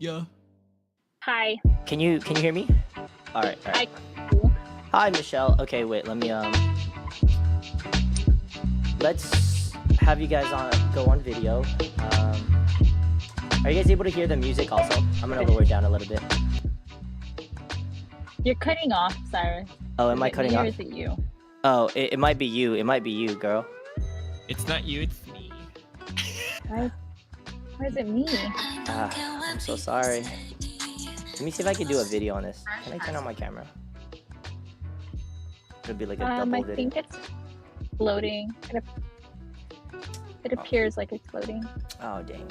Yeah. Hi. Can you hear me? All right. Hi. Hi, Michelle. Okay, wait. Let me let's have you guys go on video. Are you guys able to hear the music also? I'm gonna lower it down a little bit. You're cutting off, Cyrus. Oh, am I Is it cutting me or off? is it you? Oh, it might be you. It might be you, girl. It's not you, it's me. Why is it me? I'm so sorry. Let me see if I can do a video on this. Can I turn on my camera? It'll be like a double I video. think it's loading. It appears like it's loading. Oh, dang.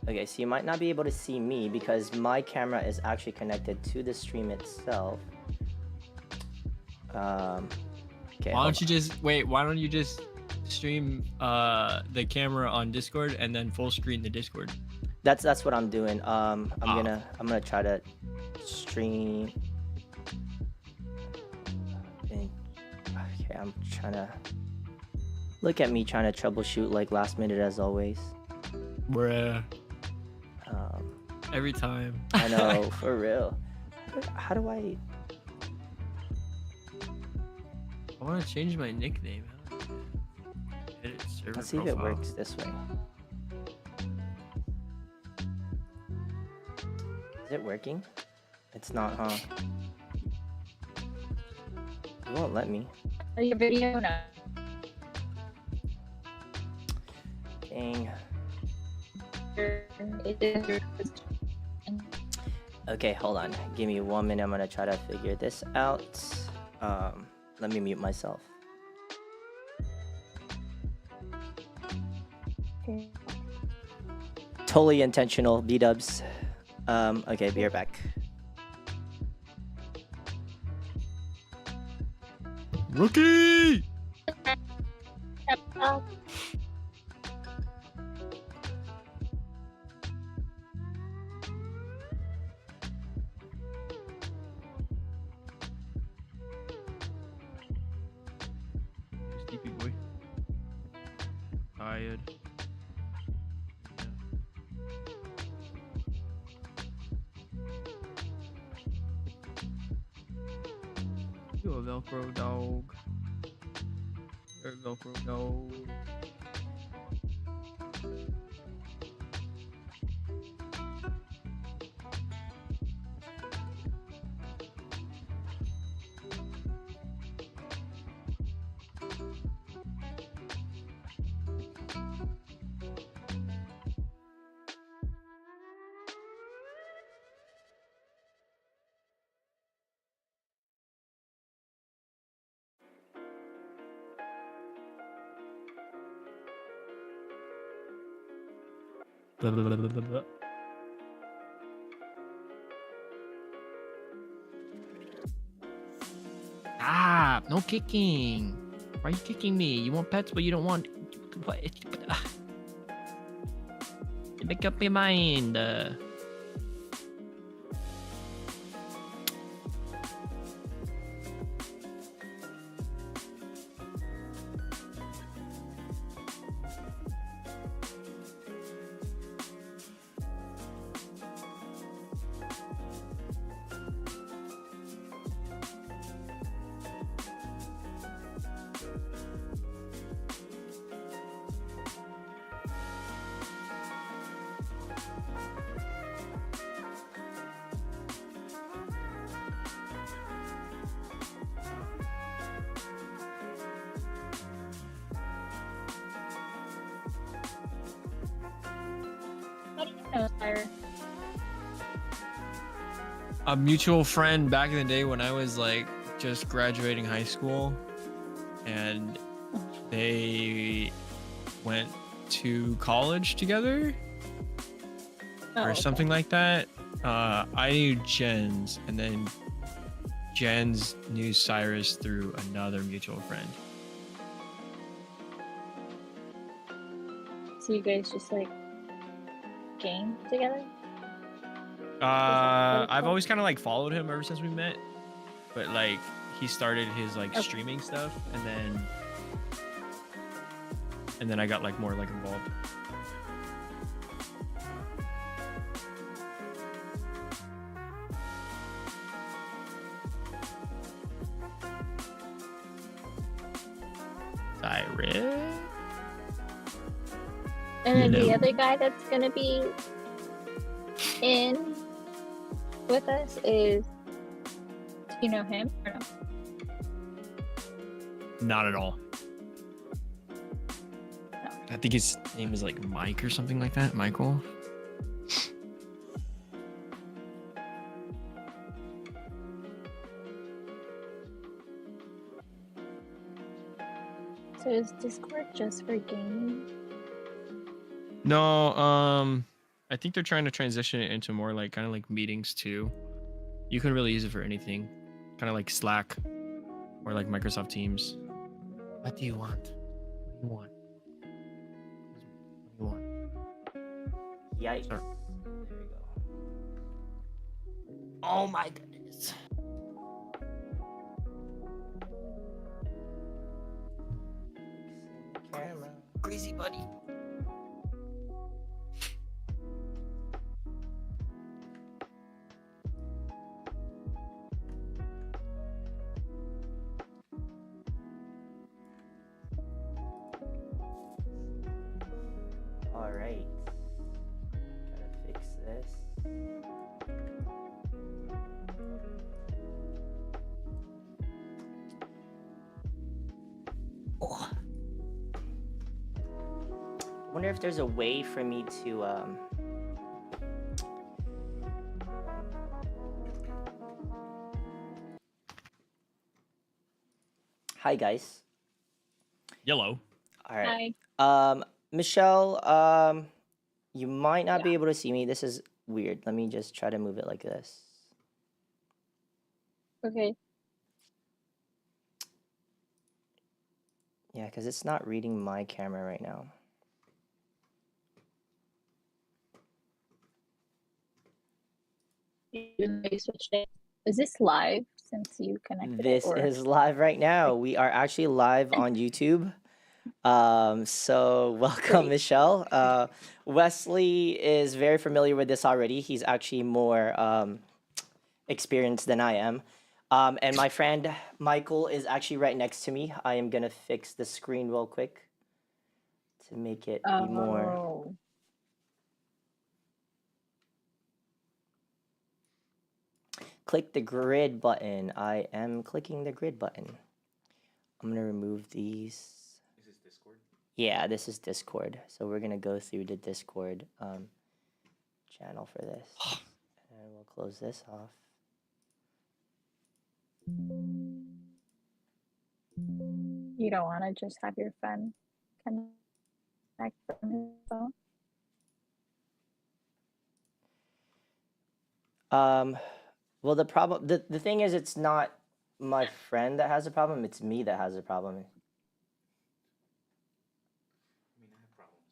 Okay, so you might not be able to see me because my camera is actually connected to the stream itself. Okay. Why don't you just stream the camera on Discord and then full screen the Discord? That's what I'm doing. I'm gonna try to stream. Okay, I'm trying to look at me trying to troubleshoot like last minute as always. Bruh. Every time. I know, for real. How do I? I want to change my nickname. Let's see if it works this way. Is it working? It's not, huh? It won't let me. Your video now. Dang. Okay, hold on. Give me 1 minute. I'm gonna try to figure this out. Let me mute myself. Okay. Totally intentional, B-dubs. Okay, be right back. Rookie! Sleepy boy. Tired. You a Velcro dog. You're a Velcro dog. Blah, blah, blah, blah, blah. Ah, no kicking. Why are you kicking me? You want pets, but you don't want. What? Make up your mind. How do you know, Cyrus? A mutual friend back in the day when I was like just graduating high school, and they went to college together or something like that. I knew Jens, and then Jens knew Cyrus through another mutual friend. So you guys just like game together? I've always kind of like followed him ever since we met, but like he started his like streaming stuff, and then I got like more like involved. And then the No. other guy that's gonna be in with us is, do you know him or no? Not at all. I think his name is like Mike or something like that. Michael. So is Discord just for gaming? No, I think they're trying to transition it into more like kind of like meetings too. You can really use it for anything, kind of like Slack or like Microsoft Teams. What do you want? What do you want? What do you want? Yikes. Sir. There we go. Oh my goodness. Camera. Crazy buddy. All right. Gotta fix this. Oh. Wonder if there's a way for me to Hi guys. Yellow. All right. Hi. Michelle, you might not be Yeah. able to see me. This is weird. Let me just try to move it like this. Okay. Yeah, because it's not reading my camera right now. You switched it. Is this live since you connected This it? Or is live right now. We are actually live on YouTube. So welcome, Great. Michelle. Wesley is very familiar with this already. He's actually more experienced than I am. And my friend Michael is actually right next to me. I am gonna fix the screen real quick to make it be more. Oh. Click the grid button. I am clicking the grid button. I'm gonna remove these. Is this Discord? Yeah, this is Discord. So we're gonna go through the Discord channel for this. And we'll close this off. You don't want to just have your friend connect from his phone? Well, the thing is, it's not my friend that has a problem. It's me that has a problem. I mean, I have problems.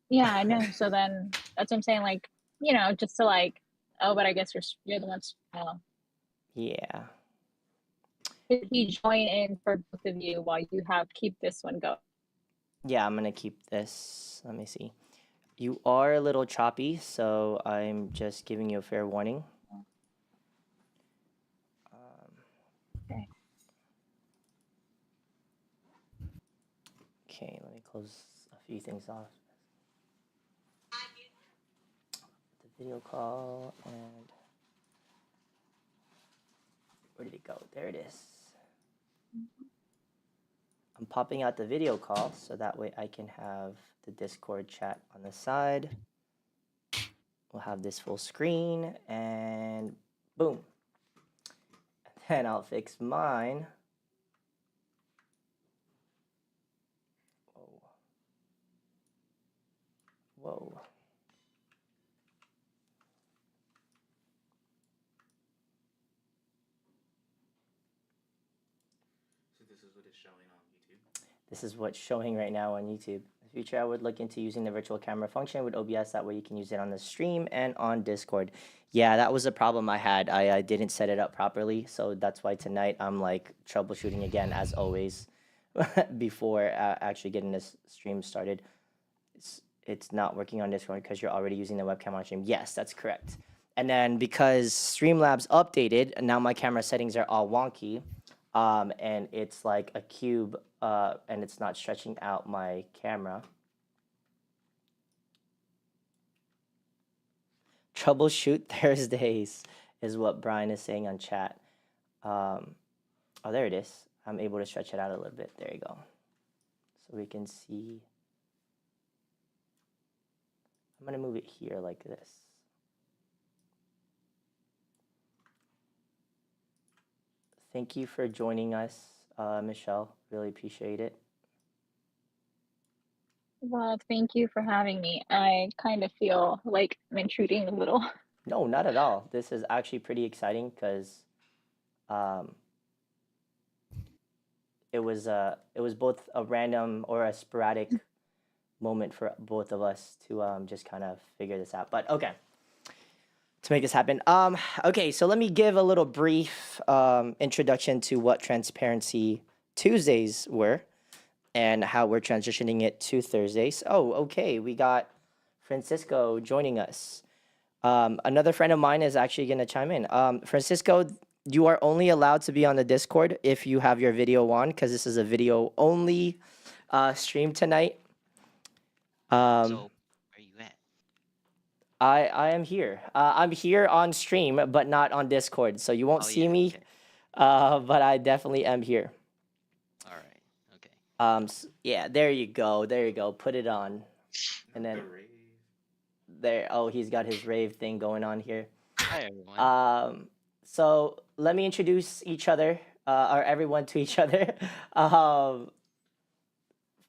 Yeah, I know. So then that's what I'm saying. Like, you know, just to like, oh, but I guess you're the ones. Yeah. If you join in for both of you while you keep this one going. Yeah, I'm gonna keep this. Let me see. You are a little choppy, so I'm just giving you a fair warning. Okay. Okay, let me close a few things off. The video call and where did it go? There it is. I'm popping out the video call so that way I can have the Discord chat on the side. We'll have this full screen and boom. And then I'll fix mine. Whoa. Whoa. So this is what is showing on YouTube? This is what's showing right now on YouTube. In the future, I would look into using the virtual camera function with OBS. That way you can use it on the stream and on Discord. Yeah, that was a problem I had. I didn't set it up properly. So that's why tonight I'm like troubleshooting again, as always, before actually getting this stream started. It's not working on Discord because you're already using the webcam on stream. Yes, that's correct. And then because Streamlabs updated, now my camera settings are all wonky. And it's like a cube, and it's not stretching out my camera. Troubleshoot Thursdays is what Brian is saying on chat. Oh, there it is. I'm able to stretch it out a little bit. There you go. So we can see. I'm going to move it here like this. Thank you for joining us, Michelle. Really appreciate it. Well, thank you for having me. I kind of feel like I'm intruding a little. No, not at all. This is actually pretty exciting because it was both a random or a sporadic moment for both of us to just kind of figure this out. But okay, to make this happen. Okay, so let me give a little brief introduction to what Transparency Tuesdays were and how we're transitioning it to Thursdays. Oh, okay, we got Francisco joining us. Another friend of mine is actually going to chime in. Francisco, you are only allowed to be on the Discord if you have your video on, because this is a video only stream tonight. So, where you at? I am here. I'm here on stream, but not on Discord, so you won't Oh, see yeah, me. okay. But I definitely am here. All right. Okay. Yeah, there you go. There you go. Put it on, and then The rave. there. Oh, he's got his rave thing going on here. Hi, everyone. So let me introduce each other, or everyone to each other.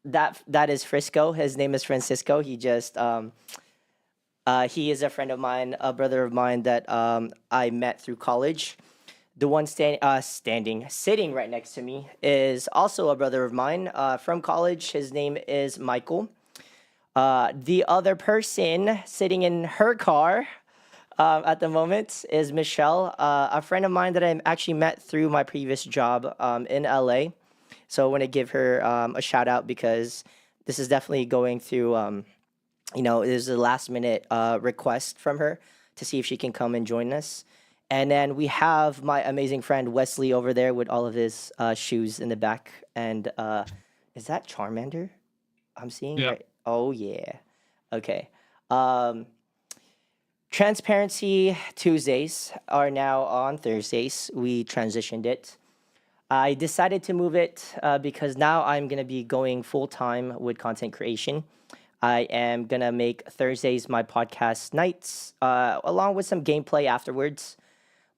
That is Frisco. His name is Francisco. He just he is a friend of mine, a brother of mine that I met through college. The one sitting right next to me is also a brother of mine from college. His name is Michael. The other person sitting in her car at the moment is Michelle, a friend of mine that I actually met through my previous job in LA. So I want to give her a shout out because this is definitely going through, there's a last minute request from her to see if she can come and join us. And then we have my amazing friend Wesley over there with all of his shoes in the back. And is that Charmander I'm seeing? Yeah. Right? Oh, yeah. Okay. Transparency Tuesdays are now on Thursdays. We transitioned it. I decided to move it because now I'm going to be going full time with content creation. I am going to make Thursdays my podcast nights, along with some gameplay afterwards.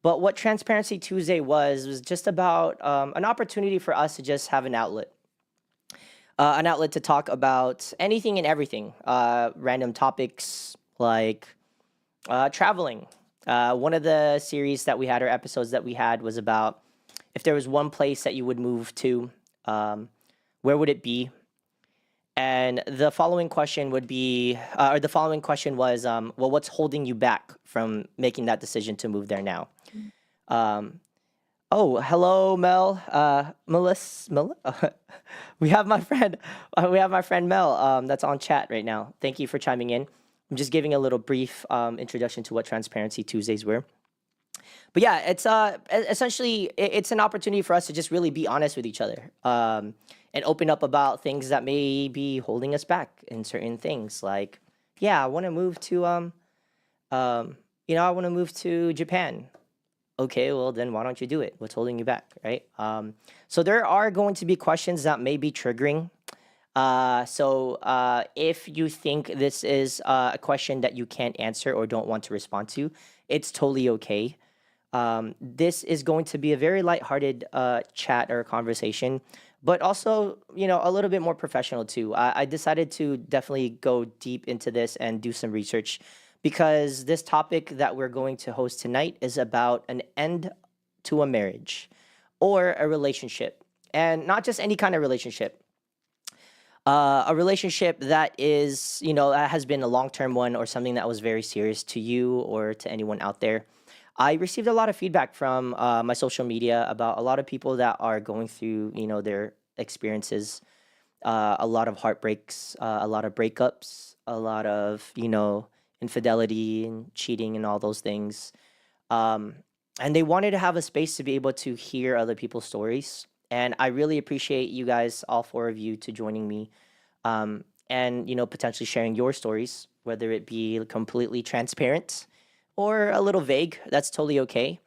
But what Transparency Tuesday was just about an opportunity for us to just have an outlet to talk about anything and everything, random topics like traveling. One of the series that we had, or episodes that we had, was about if there was one place that you would move to, where would it be? And the following question would be, or the following question was, well, what's holding you back from making that decision to move there now? Oh, hello, Mel. Melissa. We have my friend. Mel. That's on chat right now. Thank you for chiming in. I'm just giving a little brief introduction to what Transparency Tuesdays were. But yeah, it's essentially it's an opportunity for us to just really be honest with each other and open up about things that may be holding us back in certain things. Like, yeah, I want to move to I want to move to Japan. Okay, well then why don't you do it? What's holding you back, right? So there are going to be questions that may be triggering. So if you think this is a question that you can't answer or don't want to respond to, it's totally okay. This is going to be a very lighthearted chat or conversation, but also, a little bit more professional too. I decided to definitely go deep into this and do some research because this topic that we're going to host tonight is about an end to a marriage or a relationship, and not just any kind of relationship. A relationship that is, that has been a long-term one or something that was very serious to you or to anyone out there. I received a lot of feedback from my social media about a lot of people that are going through, their experiences, a lot of heartbreaks, a lot of breakups, a lot of, infidelity and cheating and all those things. And they wanted to have a space to be able to hear other people's stories. And I really appreciate you guys, all four of you, to joining me and, potentially sharing your stories, whether it be completely transparent or a little vague, that's totally okay.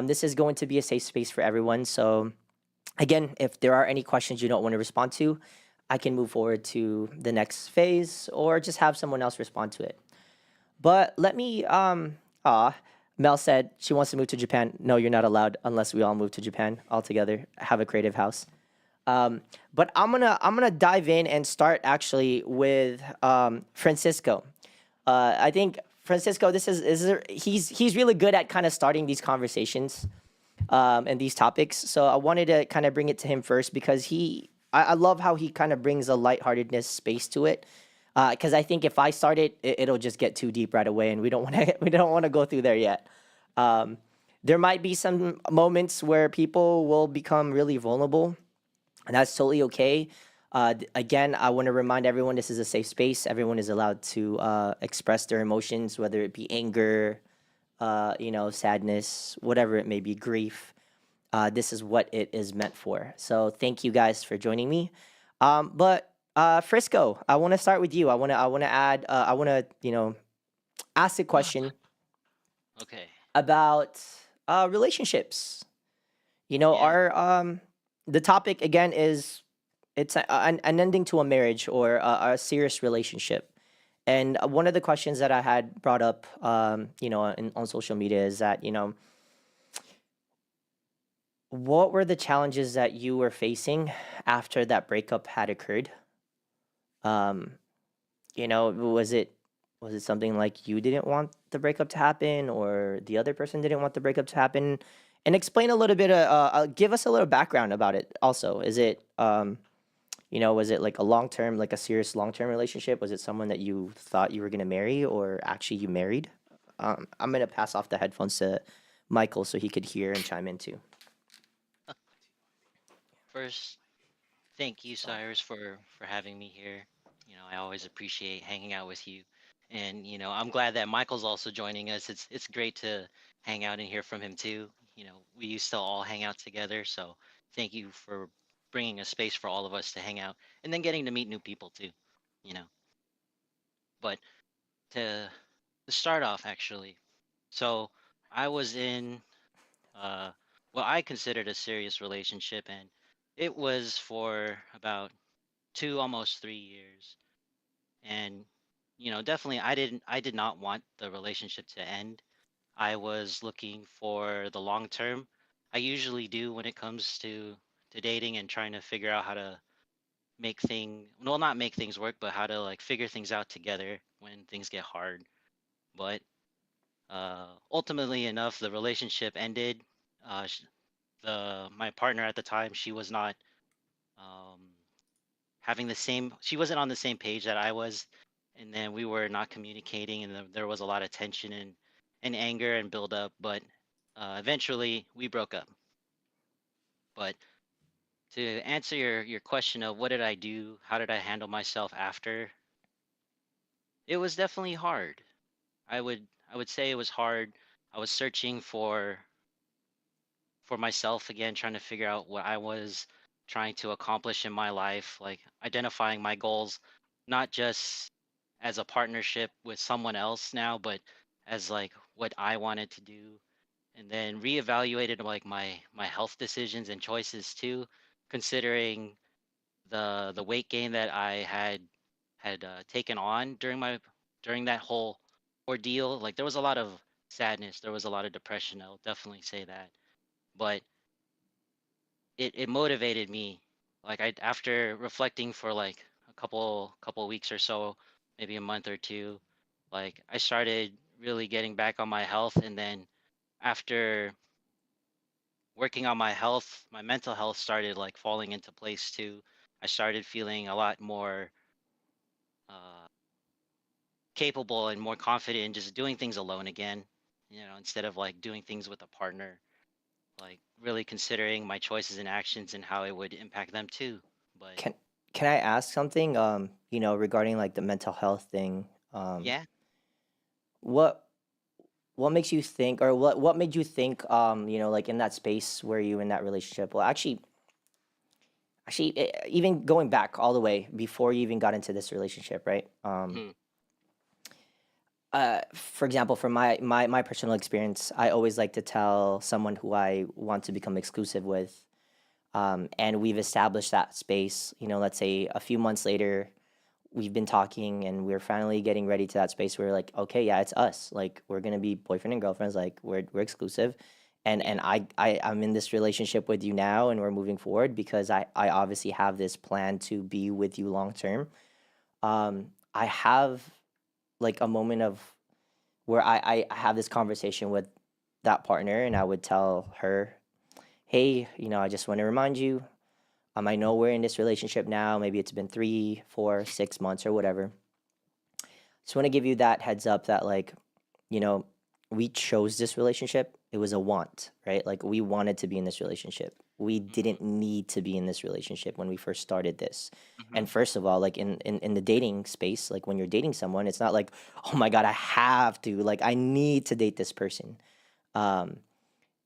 This is going to be a safe space for everyone. So, again, if there are any questions you don't want to respond to, I can move forward to the next phase or just have someone else respond to it. But let me, Mel said she wants to move to Japan. No, you're not allowed unless we all move to Japan all together, have a creative house. But I'm gonna dive in and start actually with Francisco. I think Francisco, he's really good at kind of starting these conversations and these topics. So I wanted to kind of bring it to him first because I love how he kind of brings a lightheartedness space to it. Because I think if I start it'll just get too deep right away, and we don't want to we don't want to go through there yet. There might be some moments where people will become really vulnerable, and that's totally okay. Again, I want to remind everyone this is a safe space. Everyone is allowed to express their emotions, whether it be anger, sadness, whatever it may be, grief. This is what it is meant for. So thank you guys for joining me. But Frisco, I want to start with you. I want to add. I want to ask a question Okay. about relationships. Yeah. Our the topic again is it's an ending to a marriage or a serious relationship. And one of the questions that I had brought up, on social media is that, what were the challenges that you were facing after that breakup had occurred? Um, was it something like you didn't want the breakup to happen, or the other person didn't want the breakup to happen? And explain a little bit. Give us a little background about it. Also, is it was it like a long term, like a serious long term relationship? Was it someone that you thought you were gonna marry, or actually you married? I'm gonna pass off the headphones to Michael so he could hear and chime in too. First, thank you, Cyrus, for having me here. I always appreciate hanging out with you, and I'm glad that Michael's also joining us. It's great to hang out and hear from him too. We used to all hang out together, so thank you for bringing a space for all of us to hang out, and then getting to meet new people too. You know, but to start off, actually, so I was in what I considered a serious relationship, and it was for about 2, almost 3 years. And definitely I did not want the relationship to end. I was looking for the long term. I usually do when it comes to dating and trying to figure out how to not make things work, but how to like figure things out together when things get hard. But ultimately enough, the relationship ended. The My partner at the time, she was not um, she wasn't on the same page that I was, and then we were not communicating, and there was a lot of tension and anger and build up. But eventually, we broke up. But to answer your question of what did I do, how did I handle myself after, it was definitely hard. I would say it was hard. I was searching for myself again, trying to figure out what I was trying to accomplish in my life, like identifying my goals, not just as a partnership with someone else now, but as like what I wanted to do. And then reevaluated like my health decisions and choices too, considering the weight gain that I had taken on during that whole ordeal. Like there was a lot of sadness, there was a lot of depression. I'll definitely say that, but it motivated me. Like I after reflecting for like a couple weeks or so, maybe a month or two, like I started really getting back on my health, and then after working on my health, my mental health started like falling into place too. I started feeling a lot more uh, capable and more confident in just doing things alone again, instead of like doing things with a partner, like really considering my choices and actions and how it would impact them too. But Can can I ask something? Regarding like the mental health thing. yeah, What what makes you think, or what made you think, like in that space where you in that relationship? Well, actually, even going back all the way before you even got into this relationship, right? mhm, For example, from my personal experience, I always like to tell someone who I want to become exclusive with, and we've established that space. You know, let's say a few months later, we've been talking and we're finally getting ready to that space where we're like, okay, yeah, it's us. Like we're gonna be boyfriend and girlfriends. Like we're exclusive, and Yeah. I'm in this relationship with you now, and we're moving forward because I obviously have this plan to be with you long term. I have like a moment of where I have this conversation with that partner, and I would tell her, hey, you know, I just want to remind you, I know we're in this relationship now. Maybe it's been 3, 4, 6 months or whatever. Just want to give you that heads up that, like, you know, we chose this relationship. It was a want, right? Like, we wanted to be in this relationship. We Hmm. didn't need to be in this relationship when we first started this. Hmm. And first of all, like in the dating space, like when you're dating someone, it's not like, oh my God, I have to, like, I need to date this person. Um,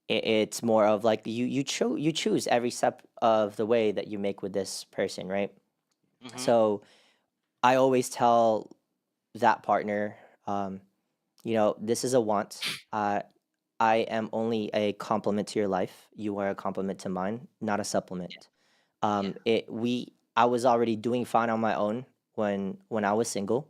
it's more of like you choose every step of the way that you make with this person, right? Hmm. So I always tell that partner, um, you know, this is a want. I am only a complement to your life. You are a complement to mine, not a Yeah. supplement. Yeah. I was already doing fine on my own when I was single.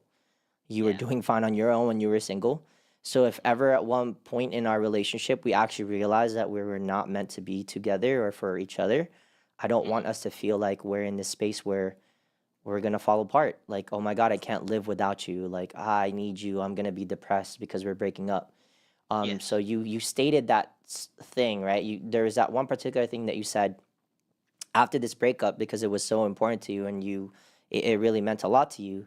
You were Yeah. doing fine on your own when you were single. So if Hmm. ever at one point in our relationship we actually realized that we were not meant to be together or for each other, I don't want Hmm. us to feel like we're in this space where we're gonna fall apart. Like, oh my God, I can't live without you. Like, I need you. I'm gonna be depressed because we're breaking up. So Yes. you stated that thing, right? You there was that one particular thing that you said after this breakup because it was so important to you and it really meant a lot to you.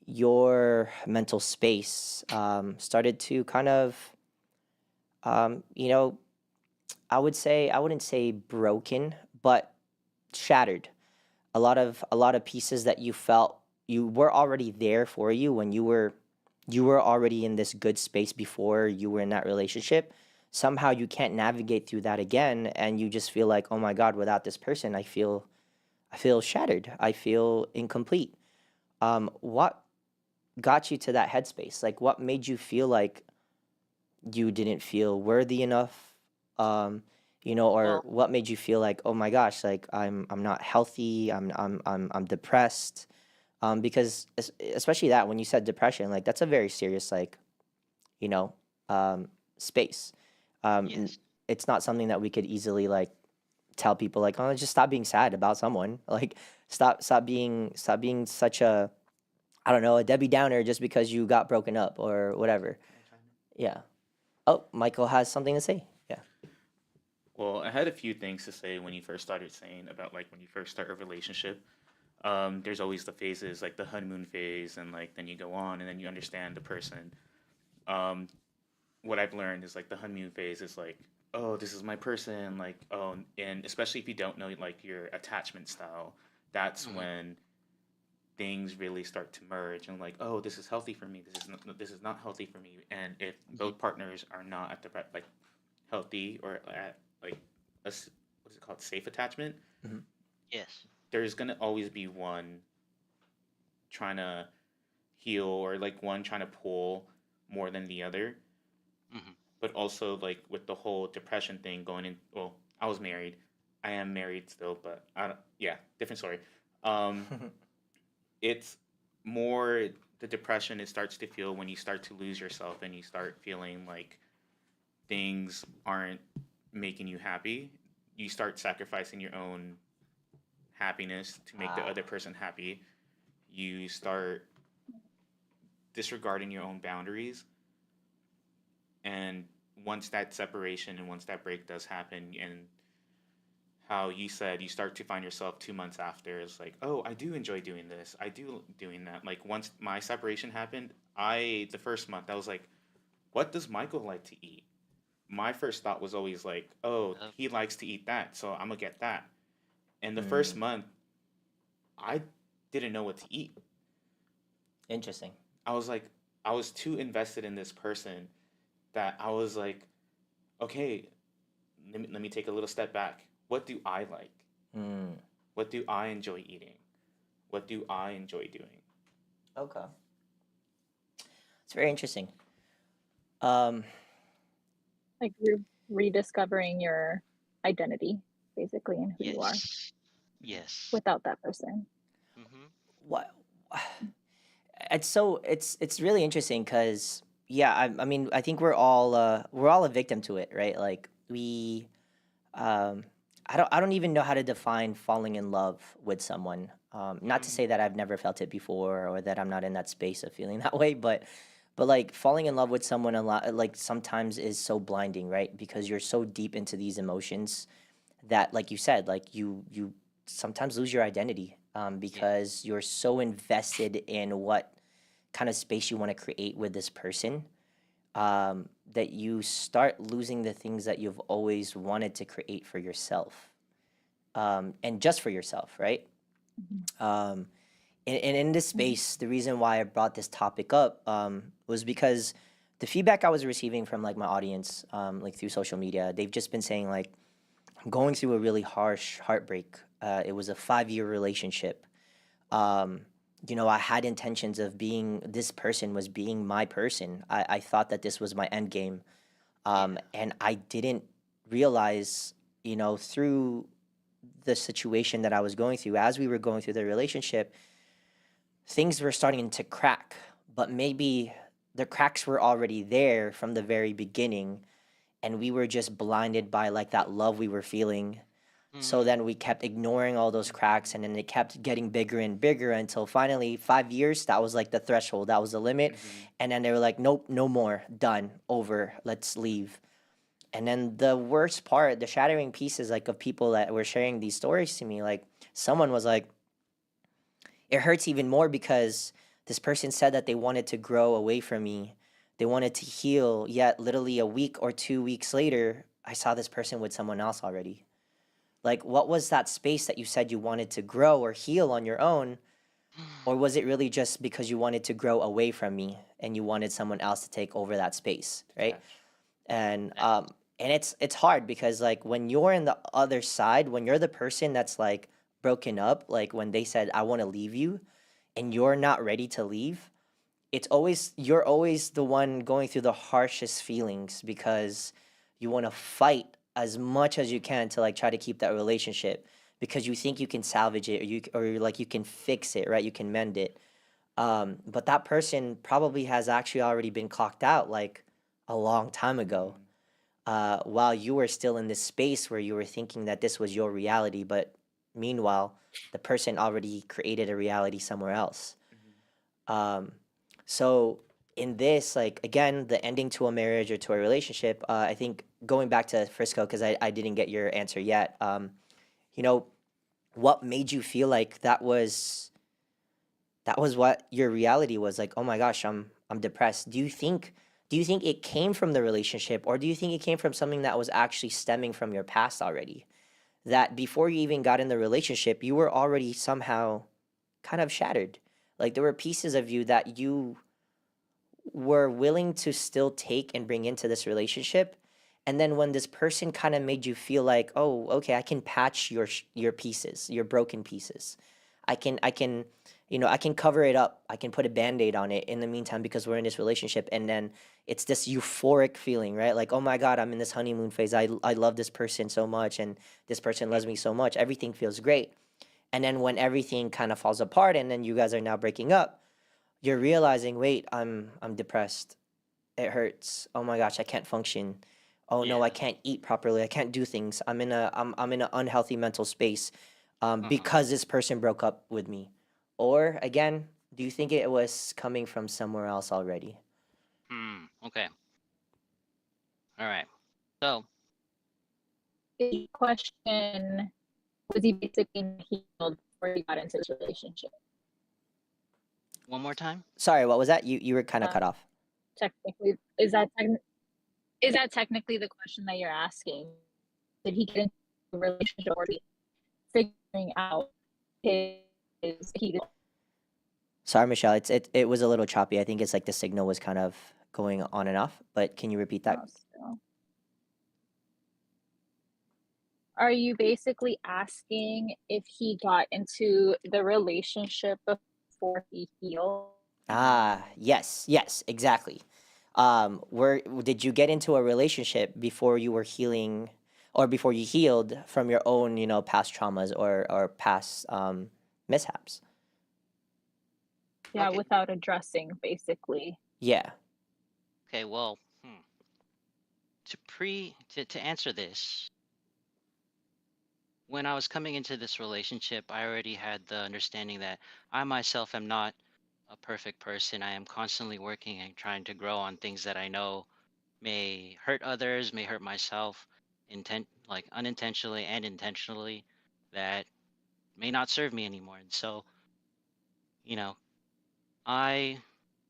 Your mental space started to kind of, you know, I wouldn't say broken, but shattered. A lot of pieces that you felt you were already there for you when you were already in this good space before you were in that relationship. Somehow you can't navigate through that again, and you just feel like, oh my God, without this person, I feel shattered. I feel incomplete. What got you to that headspace? Like, what made you feel like you didn't feel worthy enough? Um, you know, or Well, what made you feel like, oh my gosh, like I'm not healthy. I'm depressed. Because especially that when you said depression, like that's a very serious like you know space. yes. It's not something that we could easily like tell people like, oh, just stop being sad about someone. Like, stop being such a, I don't know, a Debbie Downer just because you got broken up or whatever. Can I chime in? Yeah. Oh, Michael has something to say. Yeah. Well, I had a few things to say when you first started saying about like when you first start a relationship. There's always the phases like the honeymoon phase, and like then you go on, and then you understand the person. Um, what I've learned is like the honeymoon phase is like, oh, this is my person, like, oh, and especially if you don't know like your attachment style, that's Hmm. when things really start to merge and like, oh, this is healthy for me, this is not healthy for me, and if Hmm. both partners are not at the like healthy or at like what is it called, safe attachment, Hmm. Yes. there's gonna always be one trying to heal or like one trying to pull more than the other. Hmm. But also like with the whole depression thing going in, well, I was married, I am married still, but I don't, yeah, different story. um it's more the depression it starts to feel when you start to lose yourself and you start feeling like things aren't making you happy. You start sacrificing your own happiness to make the Ah. other person happy. You start disregarding your own boundaries. And once that separation and once that break does happen, and how you said you start to find yourself 2 months after, it's like, oh, I do enjoy doing this, I do doing that. Like once my separation happened, the first month I was like, what does Michael like to eat? My first thought was always like, oh, Uh, he likes to eat that, so I'm gonna get that. And the first Mm, month I didn't know what to eat. interesting. I was like, I was too invested in this person that I was like, okay, let me take a little step back. What do I like? Mm, What do I enjoy eating? What do I enjoy doing? okay. It's very interesting. Um, Like you're rediscovering your identity, basically, and who you are Yes. Yes. without that person. Mm-hmm. what it's really interesting because yeah, I mean I think we're all a victim to it, right? Like we um I don't even know how to define falling in love with someone. Not to Mm-hmm. say that I've never felt it before or that I'm not in that space of feeling that way, but like falling in love with someone a lot like sometimes is so blinding, right? Because you're so deep into these emotions that like you said, like you sometimes lose your identity Yeah. because you're so invested in what kind of space you want to create with this person, that you start losing the things that you've always wanted to create for yourself, and just for yourself, right? Mhm. And in this Mhm. space, the reason why I brought this topic up was because the feedback I was receiving from like my audience, like through social media, they've just been saying like, I'm going through a really harsh heartbreak. It was a 5 year relationship. Um, you know, I had intentions of being this person was being my person. I thought that this was my end game. Yeah. And I didn't realize, you know, through the situation that I was going through, as we were going through the relationship, things were starting to crack. But maybe the cracks were already there from the very beginning, and we were just blinded by like that love we were feeling. So Mm-hmm. then we kept ignoring all those cracks, and then it kept getting bigger and bigger until finally 5 years, that was like the threshold, that was the limit. Mm-hmm. And then they were like, nope, no more, done, over, let's leave. And then the worst part, the shattering pieces like of people that were sharing these stories to me, like someone was like, it hurts even more because this person said that they wanted to grow away from me. They wanted to heal, yet literally a week or 2 weeks later, I saw this person with someone else already. Like, what was that space that you said you wanted to grow or heal on your own? Or was it really just because you wanted to grow away from me and you wanted someone else to take over that space, right? Cash. And That- it's hard because like when you're in the other side, when you're the person that's like broken up, like when they said I want to leave you and you're not ready to leave, it's always you're always the one going through the harshest feelings because you want to fight as much as you can to like try to keep that relationship because you think you can salvage it, or like you can fix it, right? You can mend it. But that person probably has actually already been clocked out like a long time ago, Mm-hmm. while you were still in this space where you were thinking that this was your reality, but meanwhile the person already created a reality somewhere else. um, so in this, like again, the ending to a marriage or to a relationship, I think going back to Frisco, because I didn't get your answer yet. You know, what made you feel like that was what your reality was? Like, oh my gosh, I'm depressed. Do you think it came from the relationship, or do you think it came from something that was actually stemming from your past already? That before you even got in the relationship, you were already somehow kind of shattered. Like there were pieces of you that you were willing to still take and bring into this relationship, and then when this person kind of made you feel like, oh okay, I can patch your pieces, your broken pieces, I can you know, I can cover it up, I can put a band-aid on it in the meantime because we're in this relationship. And then it's this euphoric feeling, right? Like, oh my god, I'm in this honeymoon phase, I love this person so much, and this person loves me so much, everything feels great. And then when everything kind of falls apart and then you guys are now breaking up, you're realizing, wait, I'm depressed. It hurts. Oh my gosh, I can't function. Oh no, I yeah. can't eat properly. I can't do things. I'm in an unhealthy mental space, Uh-huh. because this person broke up with me. Or again, do you think it was coming from somewhere else already? Okay. All right. So, The question was, he basically healed before he got into this relationship? one more time. Sorry, what was that? You were kind of Uh, cut off. technically, is that technically the question that you're asking? Did he get into a relationship, or figuring out his he? Sorry, Michelle. It was a little choppy. I think it's like the signal was kind of going on and off. But can you repeat that? So, are you basically asking if he got into the relationship before he healed? Yes, exactly. Where did you get into a relationship before you were healing, or before you healed from your own, past traumas or past mishaps? Yeah, Okay. without addressing, basically. Yeah. Okay. Well, to answer this, when I was coming into this relationship, I already had the understanding that I myself am not a perfect person. I am constantly working and trying to grow on things that I know may hurt others, may hurt myself, like unintentionally and intentionally, that may not serve me anymore. And so, you know, I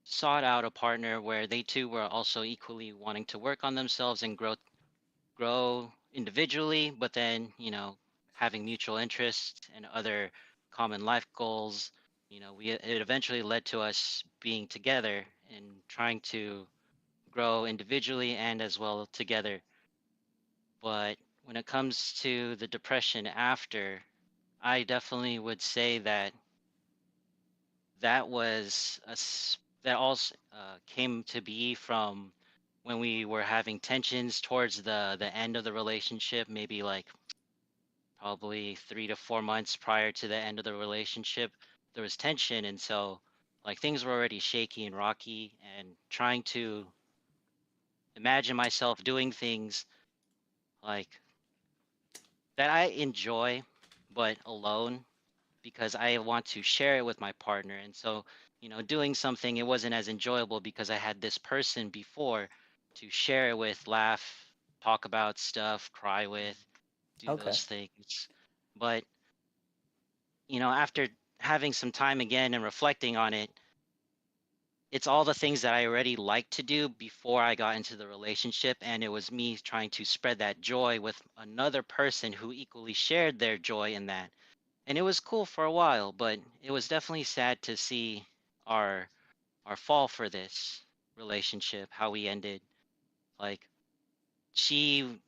sought out a partner where they too were also equally wanting to work on themselves and grow individually, but then, having mutual interests and other common life goals. It eventually led to us being together and trying to grow individually and as well together. But when it comes to the depression after, I definitely would say that that was that also came to be from when we were having tensions towards the end of the relationship, maybe like probably 3 to 4 months prior to the end of the relationship. There was tension, and so like things were already shaky and rocky, and trying to imagine myself doing things like that I enjoy, but alone, because I want to share it with my partner. And so, doing something, it wasn't as enjoyable because I had this person before to share it with, laugh, talk about stuff, cry with, do Okay. those things. But, after having some time again and reflecting on it, it's all the things that I already liked to do before I got into the relationship. And it was me trying to spread that joy with another person who equally shared their joy in that. And it was cool for a while, but it was definitely sad to see our our fall for this relationship, how we ended. Like she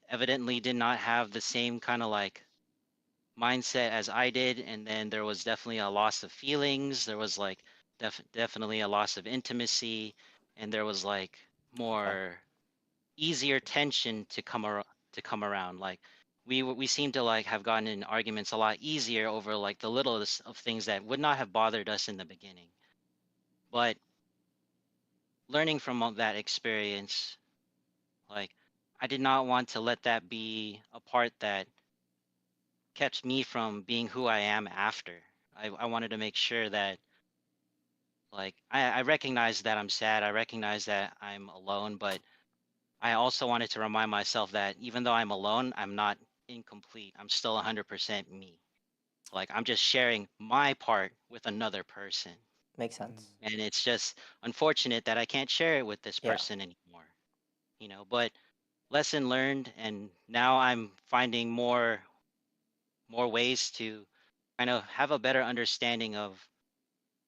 evidently did not have the same kind of like mindset as I did, and then there was definitely a loss of feelings. There was like definitely a loss of intimacy, and there was like Okay. more easier tension to come around. Like we seem to like have gotten in arguments a lot easier over like the littlest of things that would not have bothered us in the beginning. But learning from all that experience, like I did not want to let that be a part that kept me from being who I am after. I wanted to make sure that like I recognize that I'm sad. I recognize that I'm alone, but I also wanted to remind myself that even though I'm alone, I'm not incomplete. I'm still 100% me. Like I'm just sharing my part with another person. Makes sense. And it's just unfortunate that I can't share it with this Yeah. person anymore, but lesson learned, and now I'm finding more ways to kind of have a better understanding of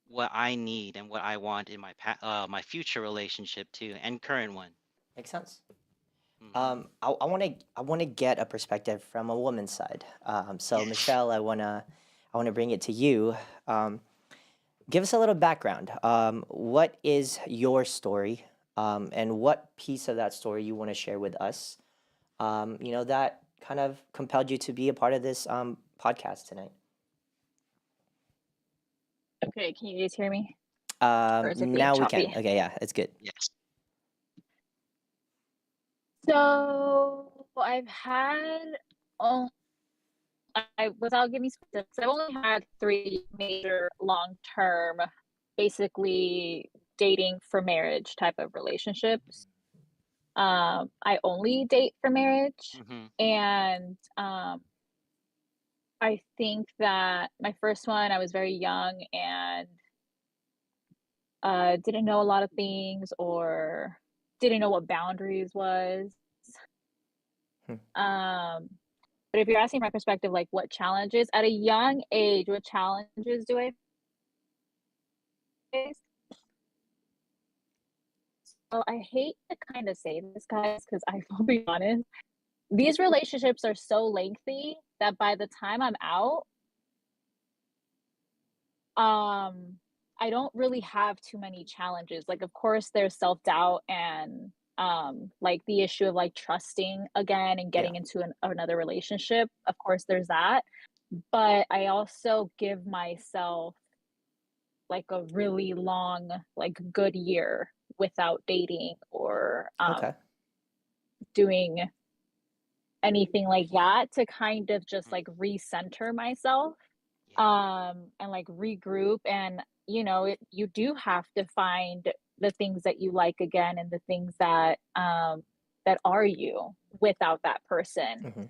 what I need and what I want in my future relationship too, and current one. Makes sense. Hmm. I want to get a perspective from a woman's side. So Michelle, I wanna bring it to you. Um, Give us a little background. What is your story, and what piece of that story you want to share with us? That kind of compelled you to be a part of this podcast tonight. Okay, can you guys hear me? Or is it being Now we can. choppy? Okay, yeah, it's good. Yes. So I've had, oh, without giving specifics, I've only had three major long-term, basically dating for marriage type of relationships. I only date for marriage, Hmm. and I think that my first one, I was very young and didn't know a lot of things or didn't know what boundaries was. Hmm. But if you're asking my perspective, like what challenges at a young age, what challenges do I face? So I hate to kind of say this, guys, because I will be honest, these relationships are so lengthy that by the time I'm out, um, I don't really have too many challenges. Like, of course, there's self-doubt and, like, the issue of, like, trusting again and Yeah. getting into another relationship. Of course, there's that. But I also give myself, like, a really long, like, good year without dating or, Okay. doing anything like that to kind of just, Mm, like, recenter myself, yeah. and, like, regroup. And, you do have to find the things that you like again and the things that are you without that person. Hmm.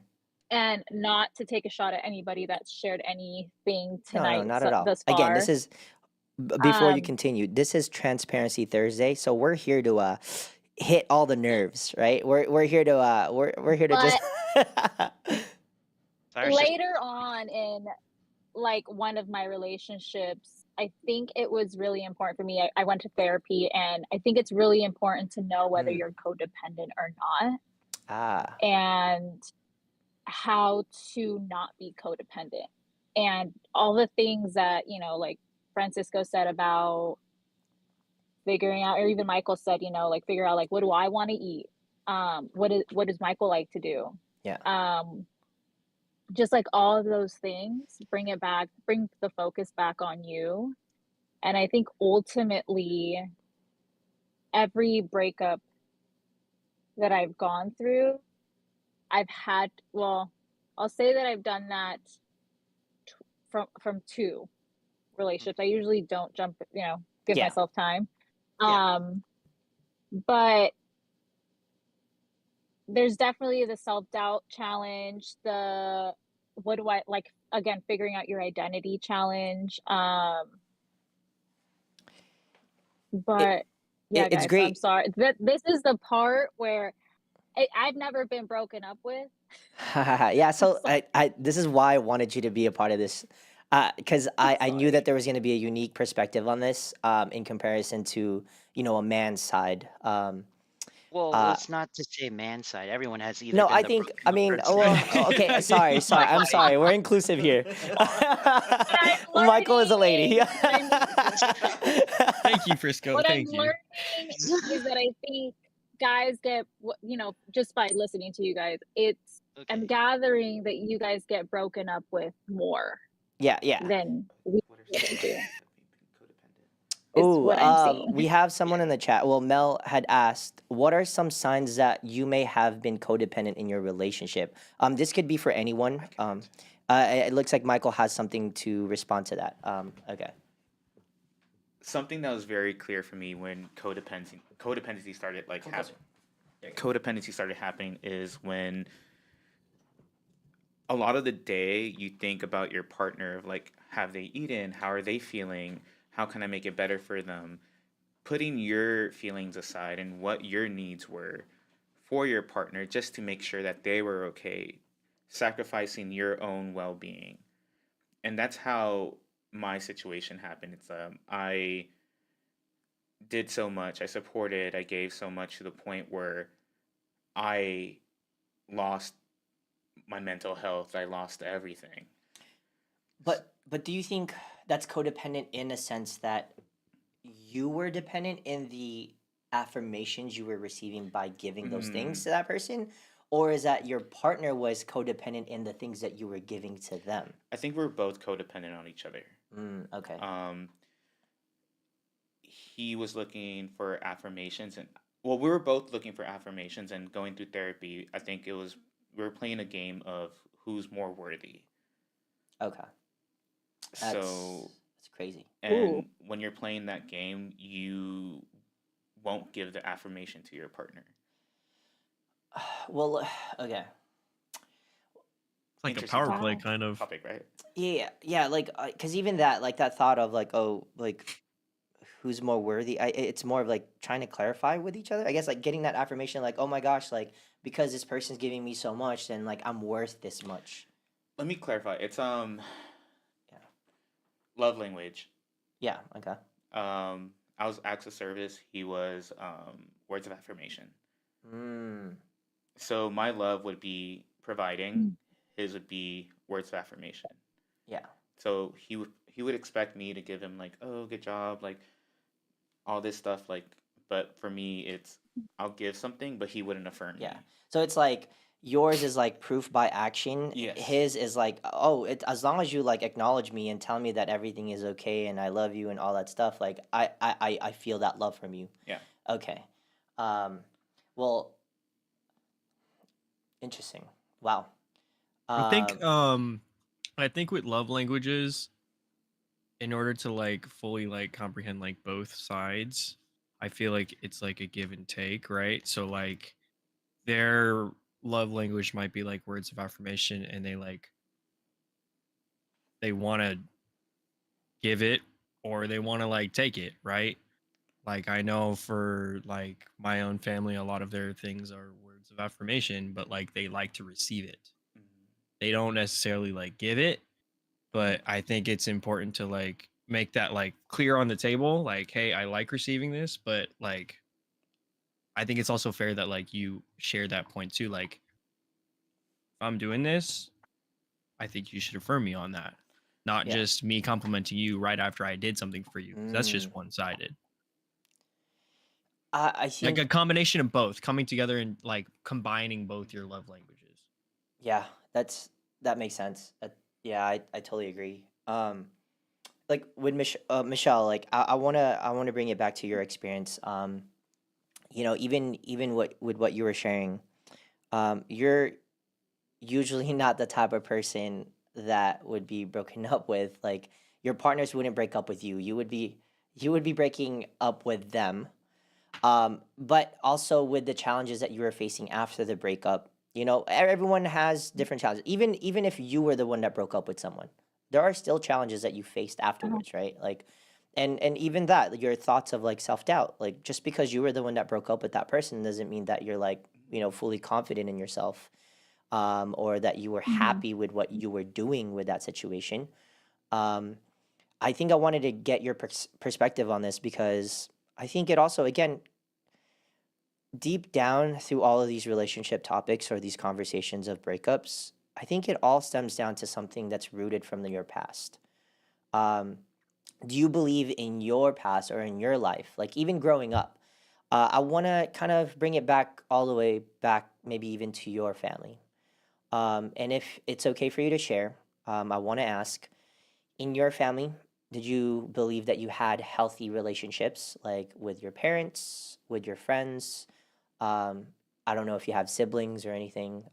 And not to take a shot at anybody that's shared anything No, no, tonight not at all. thus Again, this far. is before you Um, continue. This is Transparency Thursday, so we're here to hit all the nerves, right? We're here to we're here to just. but Cyrus just later on in, like, one of my relationships, I think it was really important for me. I went to therapy, and I think it's really important to know whether Mm, you're codependent or not, ah, and how to not be codependent. And all the things that, like Francisco said about figuring out, or even Michael said, like, figure out, like, what do I want to eat? What does Michael like to do? yeah. Um, just like all of those things, bring the focus back on you. And I think ultimately, every breakup that I've gone through, well, I'll say that I've done that from two mm, relationships. I usually don't jump, give Yeah. myself time. yeah. Um, but there's definitely the self-doubt challenge, the what do I like, again, figuring out your identity challenge. It, But yeah, it's guys, so I'm great. sorry. This is the part where I've never been broken up with. Yeah, so So I this is why I wanted you to be a part of this, because I'm I knew that sorry. there was going to be a unique perspective on this, in comparison to a man's side. Well, Uh, it's not to say man side. Everyone has either no, been I the think broken I up mean, person well, okay, sorry, sorry, like I'm Mike. sorry. We're inclusive here. What I'm Michael is a lady. learning, Thank you, Frisco. what I'm Thank you. learning is that I think guys get, just by listening to you guys, I'm Okay. gathering that you guys get broken up with more Yeah, yeah. than we What are some women signs do, that we've been codependent? is Oh, what I'm seeing. we have someone Yeah. in the chat. Well, Mel had asked, what are some signs that you may have been codependent in your relationship? This could be for anyone. I can't. It looks like Michael has something to respond to that. Okay. Something that was very clear for me when codependency started like Come closer. codependency started happening is when a lot of the day you think about your partner of like, have they eaten, how are they feeling, how can I make it better for them, putting your feelings aside and what your needs were for your partner just to make sure that they were okay, sacrificing your own well-being. And that's how my situation happened. It's I did so much, I supported, I gave so much to the point where I lost my mental health, I lost everything. But do you think that's codependent in a sense that you were dependent in the affirmations you were receiving by giving those things Mm, to that person? Or is that your partner was codependent in the things that you were giving to them? I think we're both codependent on each other. Okay. Um, he was looking for affirmations, and well, we were both looking for affirmations and going through therapy. I think it was we were playing a game of who's more worthy. Okay. So, That's crazy. Ooh. and when you're playing that game, you won't give the affirmation to your partner. Well, okay. It's like a Interesting power play, Wow. kind of. topic, right? Yeah, like, cause even that, like that thought of like, oh, like, who's more worthy? It's more of like trying to clarify with each other. I guess like getting that affirmation, like, oh my gosh, like because this person's giving me so much, then like I'm worth this much. Let me clarify. It's Yeah. love language. Yeah. Okay. I was acts of service. He was words of affirmation. Mm. So my love would be providing. Mm. His would be words of affirmation. Yeah. So he would expect me to give him like, oh, good job, like all this stuff, like. But for me, it's I'll give something, but he wouldn't affirm Yeah. me. So it's like yours is like proof by action. Yes. His is like, oh, as long as you like acknowledge me and tell me that everything is okay and I love you and all that stuff, like I feel that love from you. Yeah. Okay. Well, interesting. Wow. I think Um, I think with love languages, in order to like fully like comprehend like both sides, I feel like it's like a give and take, right? So like their love language might be like words of affirmation, and they want to give it, or they want to like take it, right? Like I know for like my own family, a lot of their things are words of affirmation, but like they like to receive it. Mhm. They don't necessarily like give it, but I think it's important to like make that like clear on the table, like, hey, I like receiving this, but like I think it's also fair that like you share that point too. Like, if I'm doing this, I think you should affirm me on that. Not Yeah. just me complimenting you right after I did something for you, 'cause that's Mm. just one sided. I Like think a combination of both coming together and like combining both your love languages. yeah, that makes sense. Yeah, I totally agree. Like with Michelle, like I wanna bring it back to your experience. Even what with what you were sharing, you're usually not the type of person that would be broken up with. Like your partners wouldn't break up with you. You would be breaking up with them. But also with the challenges that you were facing after the breakup, everyone has different challenges. Even if you were the one that broke up with someone, there are still challenges that you faced Uh-huh. afterwards, right? Like, and even that, your thoughts of like self-doubt, like just because you were the one that broke up with that person doesn't mean that you're like, fully confident in yourself, or that you were Mhm. happy with what you were doing with that situation. Um, I think I wanted to get your perspective on this because I think it also, again, deep down through all of these relationship topics or these conversations of breakups, I think it all stems down to something that's rooted from your past. Um, do you believe in your past or in your life, like even growing up? I want to kind of bring it back all the way back, maybe even to your family. And if it's okay for you to share, I want to ask, in your family, did you believe that you had healthy relationships, like with your parents, with your friends? Um, I don't know if you have siblings or anything,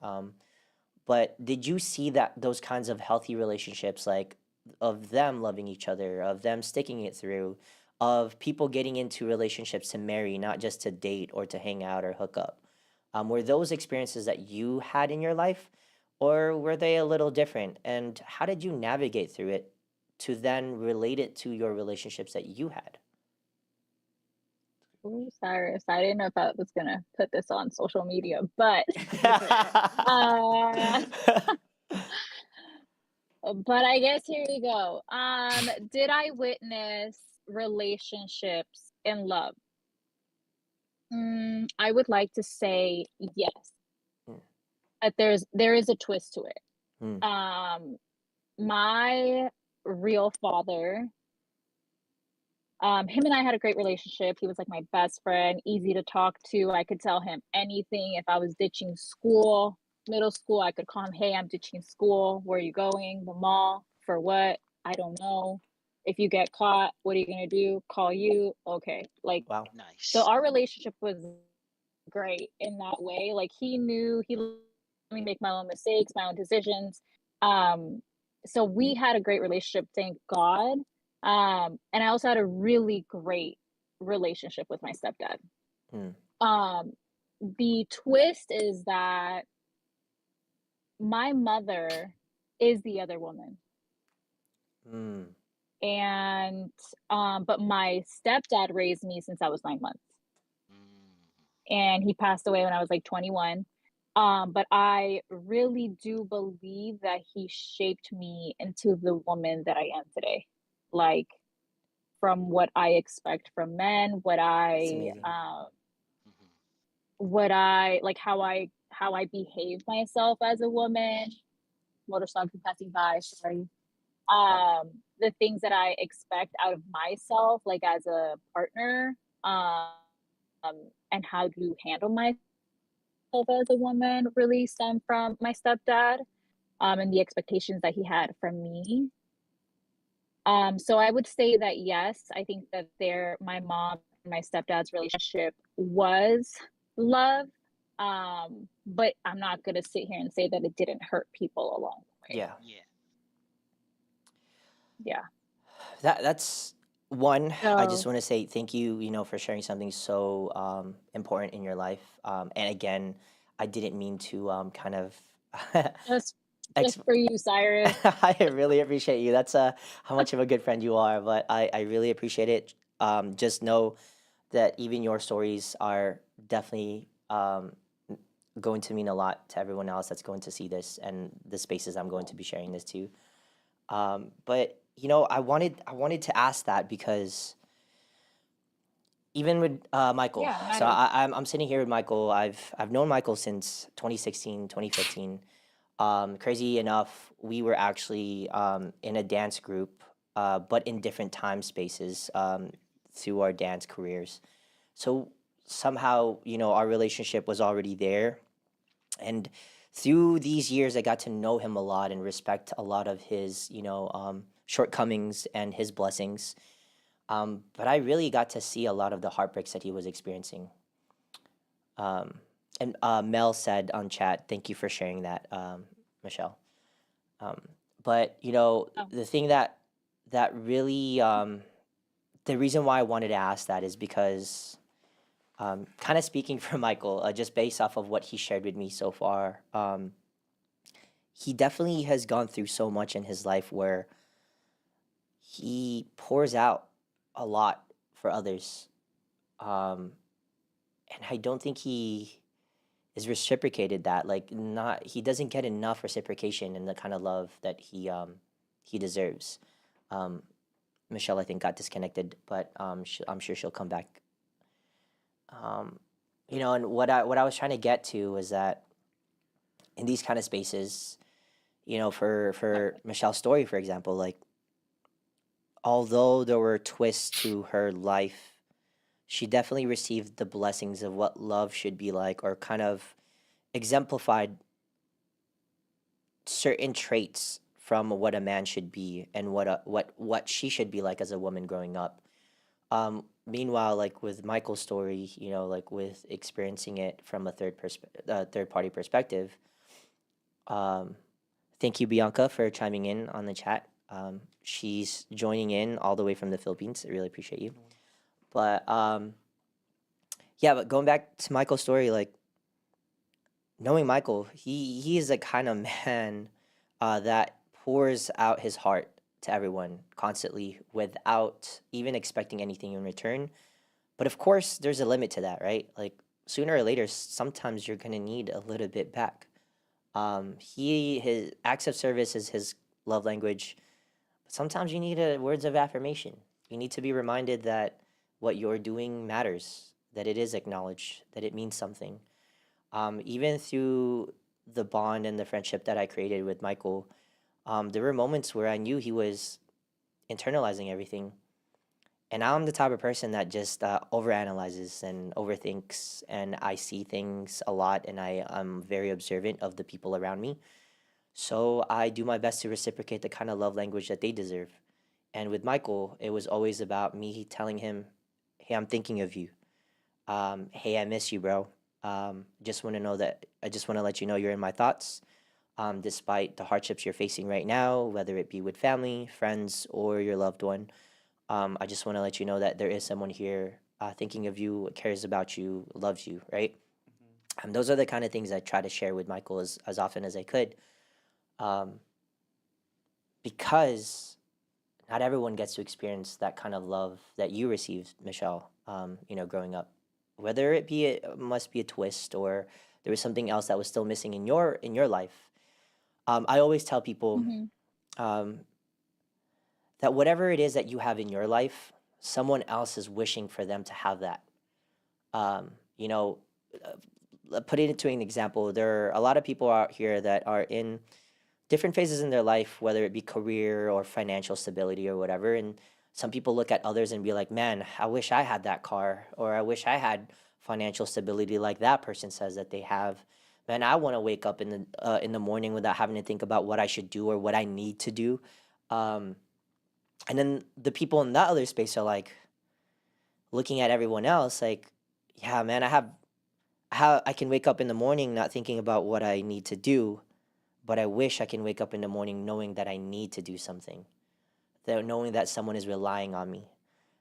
but did you see that those kinds of healthy relationships, like of them loving each other, of them sticking it through, of people getting into relationships to marry, not just to date or to hang out or hook up? Were those experiences that you had in your life, or were they a little different? And how did you navigate through it to then relate it to your relationships that you had? Ooh, Cyrus, I didn't know if I was gonna put this on social media, but uh, but I guess here you go. Did I witness relationships in love? I would like to say yes, Mm, but there is a twist to it. mm, Um, my real father, him and I had a great relationship. He was like my best friend, easy to talk to. I could tell him anything. If I was ditching school, middle school, I could call him, hey, I'm ditching school. Where are you going? The mall. For what? I don't know. If you get caught, what are you gonna do? Call you. Okay. Like, wow. so Nice. our relationship was great in that way. Like he let me make my own mistakes, my own decisions. Um, so we had a great relationship, thank God. And I also had a really great relationship with my stepdad. Mm, Um, the twist is that my mother is the other woman. mm, And but my stepdad raised me since I was 9 months. Mm. And he passed away when I was like 21. But I really do believe that he shaped me into the woman that I am today. Like from what I expect from men, that's amazing. Mhm. what I like, how I behave myself as a woman. Motorcycle passing by. Sorry. the things that I expect out of myself, like as a partner, um, and how to handle myself as a woman really stem from my stepdad, and the expectations that he had from me. So I would say that yes, I think that my mom and my stepdad's relationship was love. But I'm not gonna sit here and say that it didn't hurt people along the way. Yeah. Yeah. Yeah. That's one. I just So want to say thank you, for sharing something so important in your life. And again, I didn't mean to kind of just ex- just for you, Cyrus. I really appreciate you. That's how much of a good friend you are, but I really appreciate it. Just know that even your stories are definitely going to mean a lot to everyone else that's going to see this and the spaces I'm going to be sharing this to. But I wanted to ask that because even with Michael, Yeah, so I I'm sitting here with Michael. I've known Michael since 2016, 2015. Crazy enough, we were actually in a dance group, but in different time spaces through our dance careers. So somehow, our relationship was already there. And through these years, I got to know him a lot and respect a lot of his, shortcomings and his blessings. But I really got to see a lot of the heartbreaks that he was experiencing. Um, and Mel said on chat, thank you for sharing that, Michelle. Um, but oh, the thing that really the reason why I wanted to ask that is because kind of speaking for Michael, just based off of what he shared with me so far, he definitely has gone through so much in his life where he pours out a lot for others. Um, and I don't think he is reciprocated that. Like, not he doesn't get enough reciprocation and the kind of love that he deserves. Um, Michelle, I think, got disconnected, but I'm sure she'll come back. Um, and what I was trying to get to was that in these kind of spaces, for Michelle's story, for example, like although there were twists to her life, she definitely received the blessings of what love should be like, or kind of exemplified certain traits from what a man should be and what she should be like as a woman growing up. Meanwhile, like with Michael's story, like with experiencing it from a third party perspective. Um, Thank you, Bianca, for chiming in on the chat. She's joining in all the way from the Philippines. I really appreciate you. But yeah, but going back to Michael's story, like knowing Michael, he is the kind of man that pours out his heart to everyone constantly without even expecting anything in return. But of course, there's a limit to that, right? Like sooner or later, sometimes you're gonna need a little bit back. His acts of service is his love language. But sometimes you need words of affirmation. You need to be reminded that what you're doing matters, that it is acknowledged, that it means something. Even through the bond and the friendship that I created with Michael, there were moments where I knew he was internalizing everything. And I'm the type of person that just overanalyzes and overthinks, and I see things a lot, and I'm very observant of the people around me. So I do my best to reciprocate the kind of love language that they deserve. And with Michael, it was always about me telling him, "Hey, I'm thinking of you. Hey, I miss you, bro. Just want to know that I just want to let you know you're in my thoughts. Despite the hardships you're facing right now, whether it be with family, friends, or your loved one, I just want to let you know that there is someone here thinking of you, cares about you, loves you, right?" Those are the kind of things I try to share with Michael as often as I could, um, because not everyone gets to experience that kind of love that you received, Michelle, growing up. Whether it be must be a twist or there was something else that was still missing in your life. I always tell people mm-hmm. um, that whatever it is that you have in your life, someone else is wishing for them to have that. Um, you know, put it into an example. There are a lot of people out here that are in different phases in their life, whether it be career or financial stability or whatever. And some people look at others and be like, man, I wish I had that car, or I wish I had financial stability like that person says that they have. Man, I want to wake up in the morning without having to think about what I should do or what I need to do. Um, and then the people in that other space are like looking at everyone else, like, yeah, man, I have how I can wake up in the morning not thinking about what I need to do, but I wish I can wake up in the morning knowing that I need to do something, that knowing that someone is relying on me,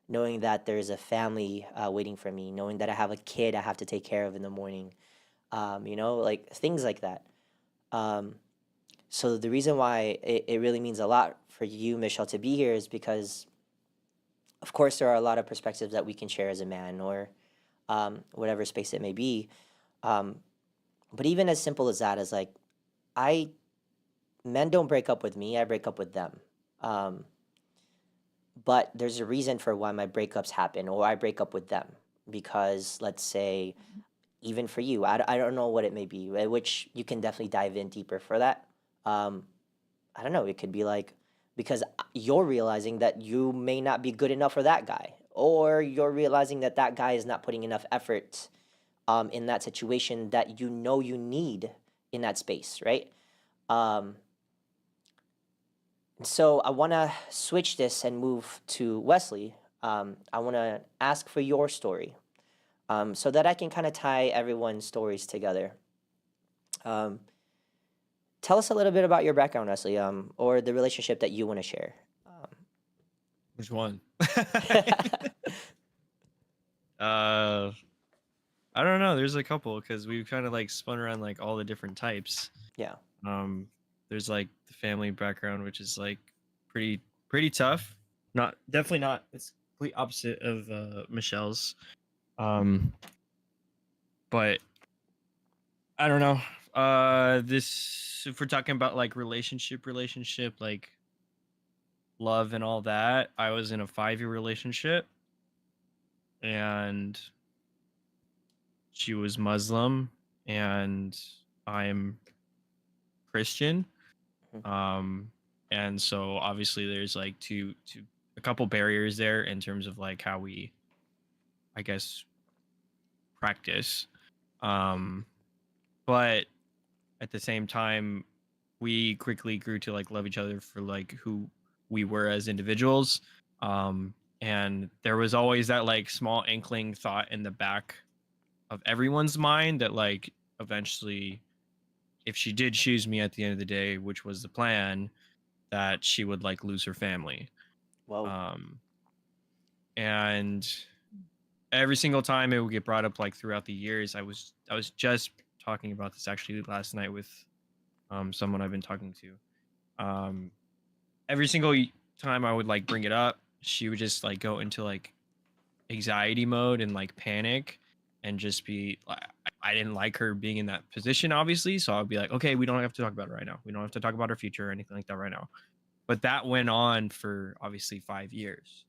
knowing that there's a family waiting for me, knowing that I have a kid I have to take care of in the morning, like things like that. Um, so the reason why it really means a lot for you, Michelle, to be here is because, of course, there are a lot of perspectives that we can share as a man or whatever space it may be. Um, but even as simple as that, as like, I men don't break up with me, I break up with them. Um, but there's a reason for why my breakups happen or I break up with them. Because let's say, even for you, I don't know what it may be, which you can definitely dive in deeper for that. Um, I don't know, it could be like because you're realizing that you may not be good enough for that guy, or you're realizing that that guy is not putting enough effort in that situation that you know you need in that space, right? Um, so I want to switch this and move to Wesley. I want to ask for your story so that I can kind of tie everyone's stories together. Um, Tell us a little bit about your background, Wesley, or the relationship that you want to share. Which one? uh, I don't know. There's a couple because we've kind of like spun around like all the different types. Yeah. Um, there's like the family background, which is like pretty tough. Not definitely not. It's complete opposite of Michelle's. But I don't know. This if we're talking about like relationship, like love and all that. I was in a 5-year relationship, and she was Muslim, and I'm Christian. Mhm. And so obviously there's like two a couple barriers there in terms of like how we, I guess, practice. Um, but at the same time, we quickly grew to like love each other for like who we were as individuals. And there was always that like small inkling thought in the back of everyone's mind that like eventually, if she did choose me at the end of the day, which was the plan, that she would like lose her family. Whoa. Um, and every single time it would get brought up like throughout the years, I was just talking about this actually last night with someone I've been talking to. Every single time I would like bring it up, she would just like go into like anxiety mode and like panic and just be like, I didn't like her being in that position, obviously. So I'd be like, okay, we don't have to talk about it right now. We don't have to talk about our future or anything like that right now. But that went on for obviously 5 years.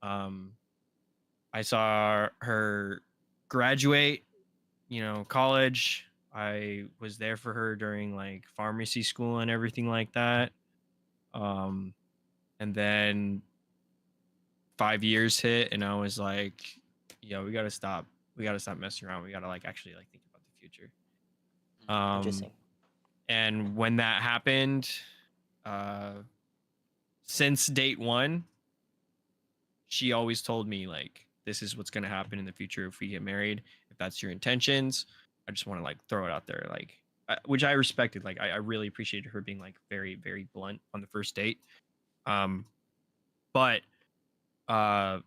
Um, I saw her graduate, college. I was there for her during like pharmacy school and everything like that. Um, and then 5 years hit, and I was like, "Yo, we gotta stop. We gotta stop messing around. We gotta like actually like think about the future." Interesting. And when that happened, uh, since date one, she always told me like, "This is what's gonna happen in the future if we get married. If that's your intentions, I just want to like throw it out there, like." Which I respected. Like, I really appreciated her being like very, very blunt on the first date. But uh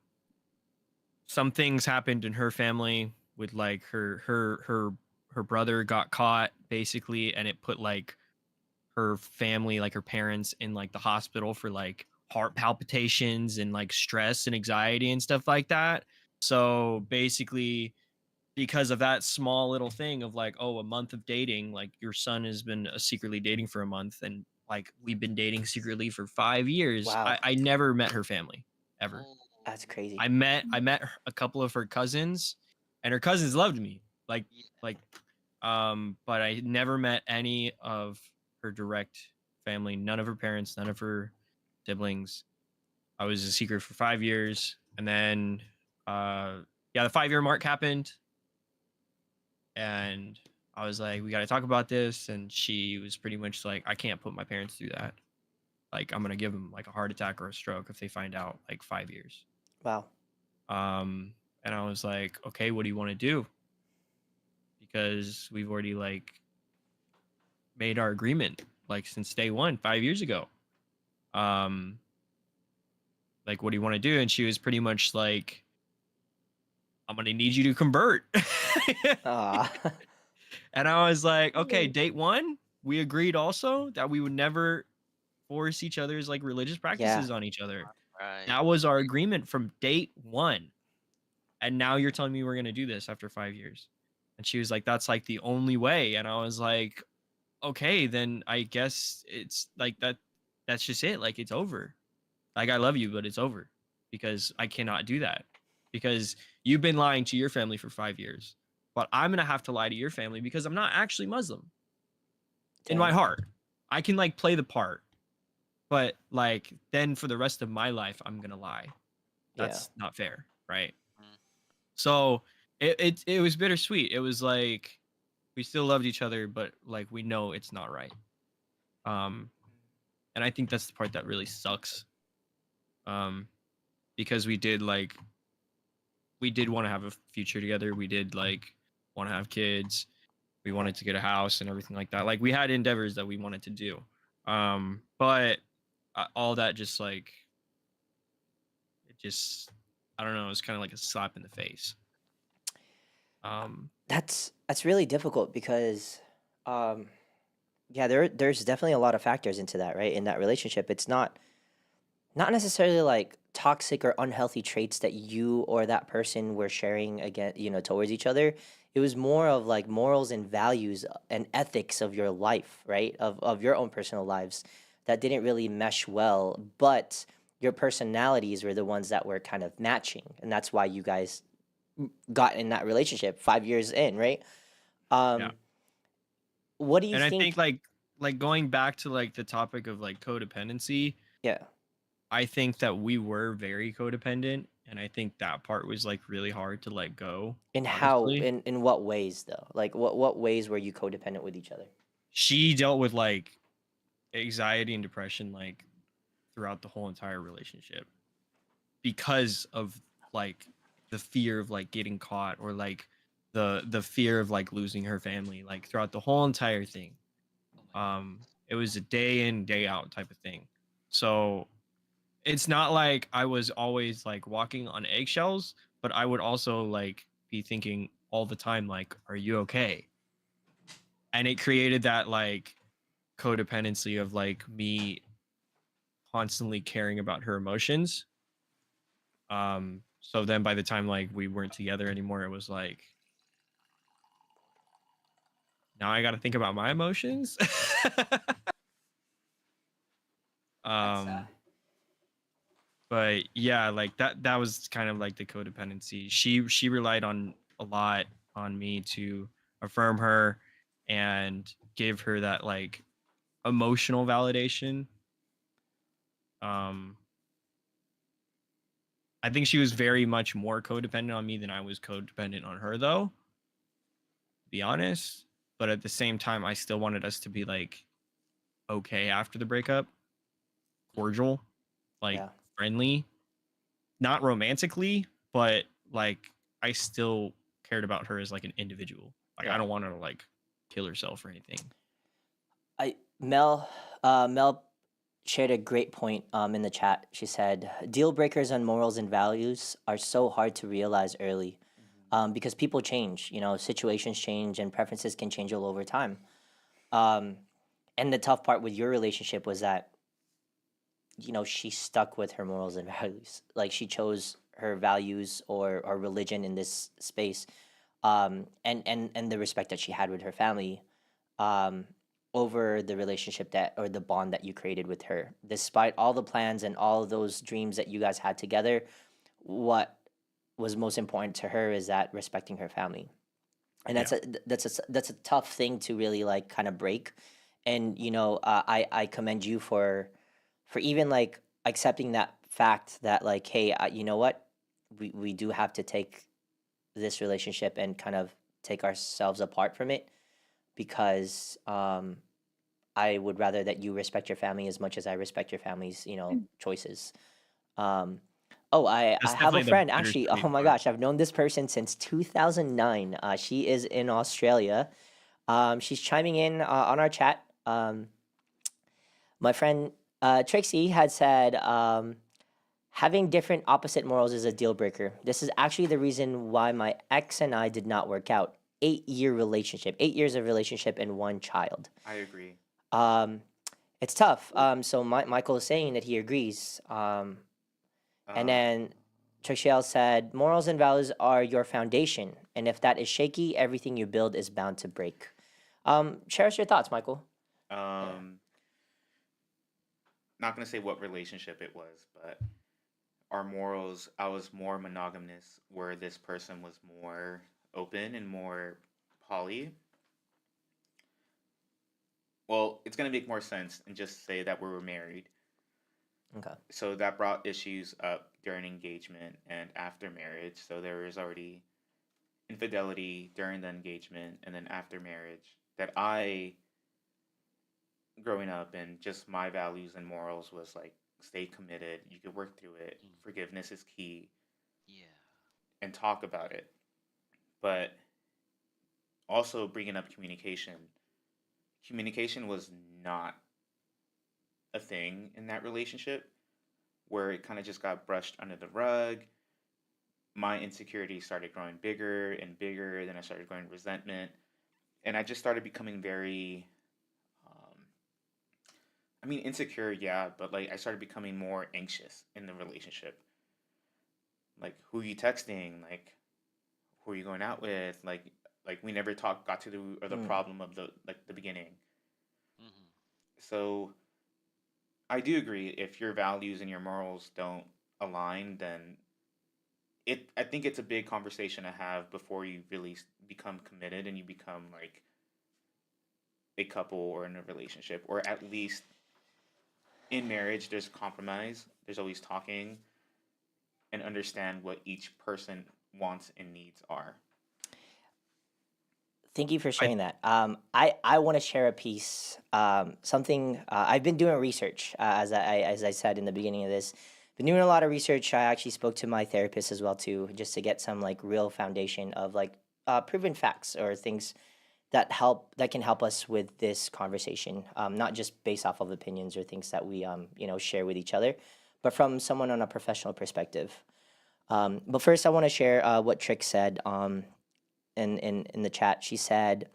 some things happened in her family with like her brother got caught basically, and it put like her family, like her parents, in like the hospital for like heart palpitations and like stress and anxiety and stuff like that. So basically, because of that small little thing of like, oh, a month of dating, like your son has been secretly dating for a month, and like we've been dating secretly for 5 years. Wow. I never met her family ever. Oh, That's crazy. I met a couple of her cousins, and her cousins loved me. Like yeah. like but I never met any of her direct family, none of her parents, none of her siblings. I was a secret for 5 years, and then yeah, the 5 year mark happened, and I was like, we got to talk about this, and she was pretty much like, I can't put my parents through that. Like, I'm gonna give them like a heart attack or a stroke if they find out, like 5 years. Wow. And I was like, okay, what do you want to do? Because we've already like made our agreement like since day one, 5 years ago. Like, what do you want to do? And she was pretty much like, I'm gonna need you to convert. Ah. And I was like, okay, Mm. date one, we agreed also that we would never force each other's like religious practices on each other. Right. That was our agreement from date one. And now you're telling me we're gonna do this after 5 years. And she was like, that's like the only way. And I was like, okay, then I guess it's like that. That's just it. Like, it's over. Like, I love you, but it's over because I cannot do that because you've been lying to your family for 5 years, but I'm going to have to lie to your family because I'm not actually Muslim in my Dang. heart. I can like play the part, but like then for the rest of my life, I'm going to lie. That's not fair. Right. Mm. So it was bittersweet. It was like, we still loved each other, but like, we know it's not right. And I think that's the part that really sucks. Because we did want to have a future together. We did like want to have kids. We wanted to get a house and everything like that. Like, we had endeavors that we wanted to do. But all that just like, I don't know, it's kind of like a slap in the face. That's really difficult because yeah, there's definitely a lot of factors into that, right? In that relationship, it's not necessarily like toxic or unhealthy traits that you or that person were sharing again, towards each other. It was more of like morals and values and ethics of your life, right? Of your own personal lives that didn't really mesh well, but your personalities were the ones that were kind of matching, and that's why you guys got in that relationship 5 years in, right? Yeah. What do you And I think? think like going back to like the topic of like codependency, Yeah. I think that we were very codependent, and I think that part was like really hard to let go. In how, Honestly, in what ways though? Like what ways were you codependent with each other? she dealt with like anxiety and depression like throughout the whole entire relationship because of like the fear of like getting caught, or like the fear of like losing her family, like throughout the whole entire thing. It was a day in, day out type of thing. So it's not like I was always like walking on eggshells, but I would also like be thinking all the time, like, are you okay? And it created that like codependency of like me constantly caring about her emotions. So then by the time like we weren't together anymore, it was like, now I got to think about my emotions. But yeah, like that was kind of like the codependency. She relied on a lot on me to affirm her and give her that like emotional validation. I think she was very much more codependent on me than I was codependent on her, though, to be honest. But at the same time, I still wanted us to be like okay after the breakup, cordial, like Yeah. friendly, not romantically, but like I still cared about her as like an individual. Like, I Yeah. don't want her to like kill herself or anything. Mel shared a great point in the chat. She said, deal breakers on morals and values are so hard to realize early because people change, situations change and preferences can change all over time. And the tough part with your relationship was that, she stuck with her morals and values. Like, she chose her values or religion in this space, and the respect that she had with her family, over the relationship that, or the bond that you created with her. Despite all the plans and all of those dreams that you guys had together, what was most important to her is that respecting her family. And that's Yeah. a tough thing to really like kind of break. and I commend you for even like accepting that fact that like, hey, you know what, we do have to take this relationship and kind of take ourselves apart from it, because I would rather that you respect your family as much as I respect your family's choices. um I That's have a definitely the friend actually. bittersweet Oh my part. gosh, I've known this person since 2009. She is in Australia. She's chiming in on our chat. My friend Trixie had said, having different opposite morals is a deal breaker. This is actually the reason why my ex and I did not work out. 8-year relationship, 8 years of relationship, and one child. I agree. Um, it's tough. So Michael is saying that he agrees. And Uh, then Trishelle said, morals and values are your foundation. And if that is shaky, everything you build is bound to break. Share us your thoughts, Michael. um, not gonna say what relationship it was, but our morals. I was more monogamous, where this person was more open and more poly. Well, it's gonna make more sense and just say that we were married. Okay. So that brought issues up during engagement and after marriage. So there was already infidelity during the engagement and then after marriage that I, growing up, and just my values and morals was like, stay committed, you could work through it, Mm. forgiveness is key, Yeah. and talk about it. But also bringing up communication was not a thing in that relationship, where it kind of just got brushed under the rug. My insecurity started growing bigger and bigger. Then I started growing resentment, and I just started becoming very, um, I mean, insecure, yeah, but like I started becoming more anxious in the relationship. Like, who are you texting? Like, who are you going out with? Like we never got to the Mm. problem of the beginning. Hmm. So I do agree, if your values and your morals don't align, then I think it's a big conversation to have before you really become committed and you become like a couple or in a relationship, or at least in marriage. There's compromise. There's always talking and understand what each person wants and needs are. Thank you for I sharing that. I want to share a piece. Something I've been doing research, as I said in the beginning of this. Been doing a lot of research. I actually spoke to my therapist as well too, just to get some like real foundation of like proven facts or things that can help us with this conversation. Not just based off of opinions or things that we share with each other, but from someone on a professional perspective. But first, I want to share what Trick said. In the chat. She said,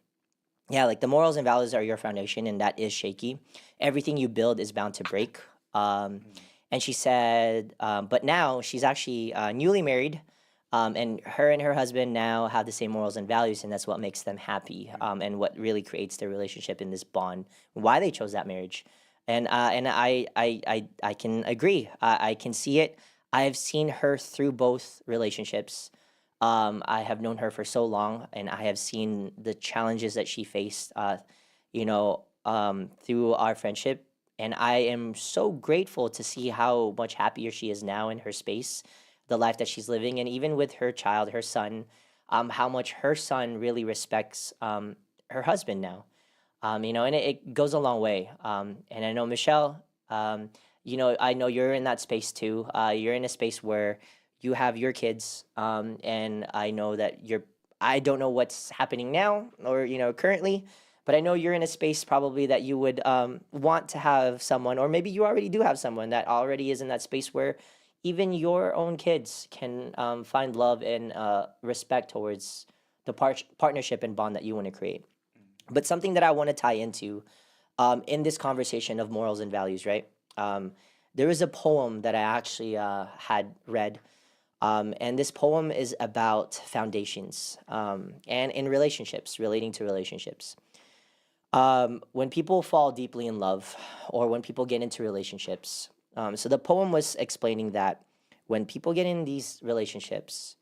"Yeah, like the morals and values are your foundation, and that is shaky. Everything you build is bound to break." Mm. And she said, but now she's actually newly married, and her husband now have the same morals and values, and that's what makes them happy, and what really creates their relationship in this bond. Why they chose that marriage, and I can agree. I can see it. I have seen her through both relationships. I have known her for so long, and I have seen the challenges that she faced, through our friendship. And I am so grateful to see how much happier she is now in her space, the life that she's living, and even with her child, her son, how much her son really respects her husband now. And it goes a long way. And I know Michelle, I know you're in that space too. You're in a space where you have your kids, and I know that I don't know what's happening now or currently, but I know you're in a space probably that you would want to have someone, or maybe you already do have someone that already is in that space where even your own kids can find love and respect towards the partnership and bond that you want to create. But something that I want to tie into in this conversation of morals and values, right? There is a poem that I actually had read, and this poem is about foundations, and in relationships, relating to relationships. When people fall deeply in love, or when people get into relationships, so the poem was explaining that when people get in these relationships,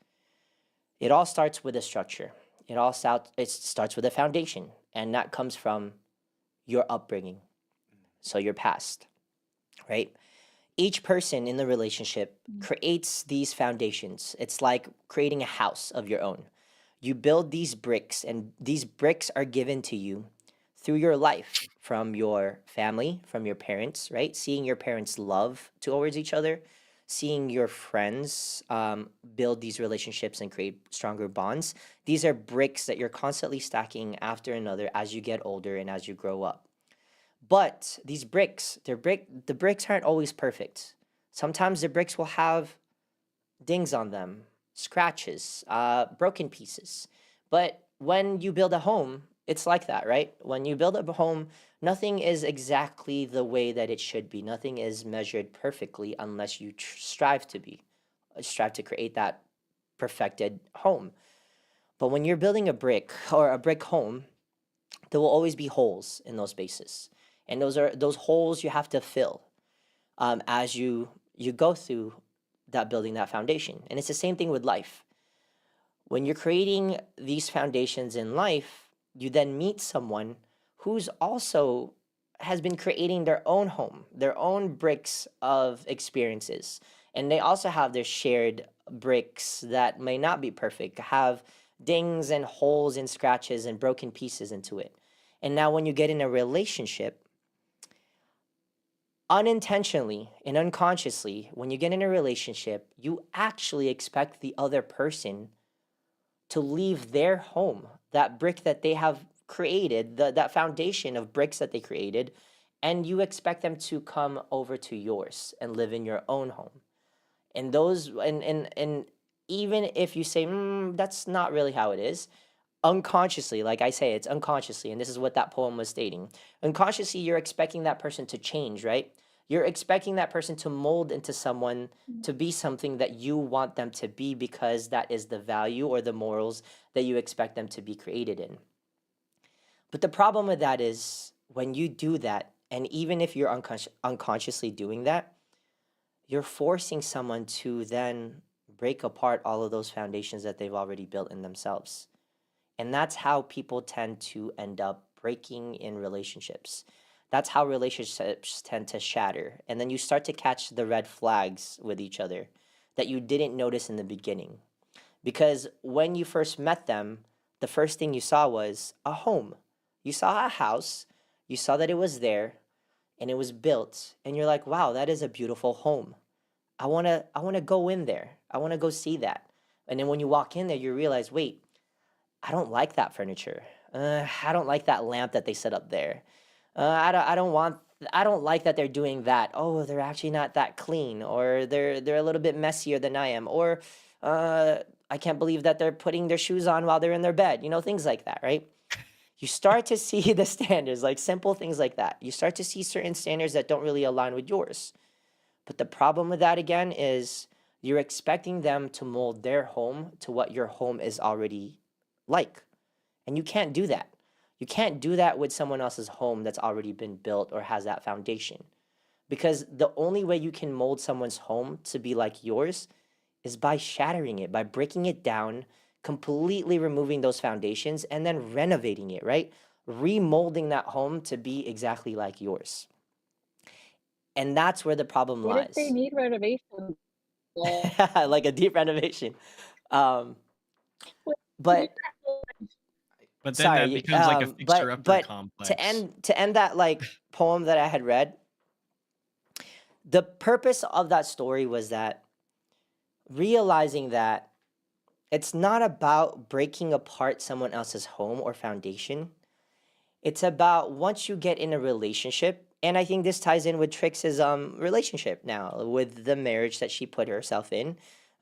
it all starts with a structure. It starts with a foundation, and that comes from your upbringing, so your past, right? Each person in the relationship creates these foundations. It's like creating a house of your own. You build these bricks, and these bricks are given to you through your life from your family, from your parents, right? Seeing your parents' love towards each other, seeing your friends build these relationships and create stronger bonds. These are bricks that you're constantly stacking after another as you get older and as you grow up. But these bricks, the bricks aren't always perfect. Sometimes the bricks will have dings on them, scratches, broken pieces. But when you build a home, it's like that, right? When you build a home, nothing is exactly the way that it should be. Nothing is measured perfectly unless you strive to create that perfected home. But when you're building a brick or a brick home, there will always be holes in those spaces, and those holes you have to fill as you go through that building that foundation. And it's the same thing with life. When you're creating these foundations in life, you then meet someone who's also has been creating their own home, their own bricks of experiences. And they also have their shared bricks that may not be perfect, have dings and holes and scratches and broken pieces into it. And now when you get in a relationship, unintentionally and unconsciously, when you get in a relationship, you actually expect the other person to leave their home, that brick that they have created, that foundation of bricks that they created, and you expect them to come over to yours and live in your own home. And those and even if you say that's not really how it is, unconsciously, like I say, it's unconsciously, and this is what that poem was stating. Unconsciously, you're expecting that person to change, right? You're expecting that person to mold into someone, to be something that you want them to be, because that is the value or the morals that you expect them to be created in. But the problem with that is when you do that, and even if you're unconsciously doing that, you're forcing someone to then break apart all of those foundations that they've already built in themselves. And that's how people tend to end up breaking in relationships. That's how relationships tend to shatter. And then you start to catch the red flags with each other that you didn't notice in the beginning. Because when you first met them, the first thing you saw was a home. You saw a house, you saw that it was there, and it was built, and you're like, wow, that is a beautiful home. I wanna go in there. I wanna go see that. And then when you walk in there, you realize, wait, I don't like that furniture. I don't like that lamp that they set up there. I don't like that they're doing that. Oh, they're actually not that clean, or they're a little bit messier than I am, or I can't believe that they're putting their shoes on while they're in their bed. Things like that, right? You start to see the standards, like simple things like that. You start to see certain standards that don't really align with yours. But the problem with that again is you're expecting them to mold their home to what your home is already like. And you can't do that. You can't do that with someone else's home that's already been built or has that foundation. Because the only way you can mold someone's home to be like yours is by shattering it, by breaking it down, completely removing those foundations, and then renovating it, right? Remolding that home to be exactly like yours. And that's where the problem What if they lies. need renovation? Well, Like a deep renovation. Um, what- but But then that sorry, becomes like a fixer-upper but complex. to end that like poem that I had read, the purpose of that story was that realizing that it's not about breaking apart someone else's home or foundation. It's about once you get in a relationship, and I think this ties in with Trix's relationship now with the marriage that she put herself in,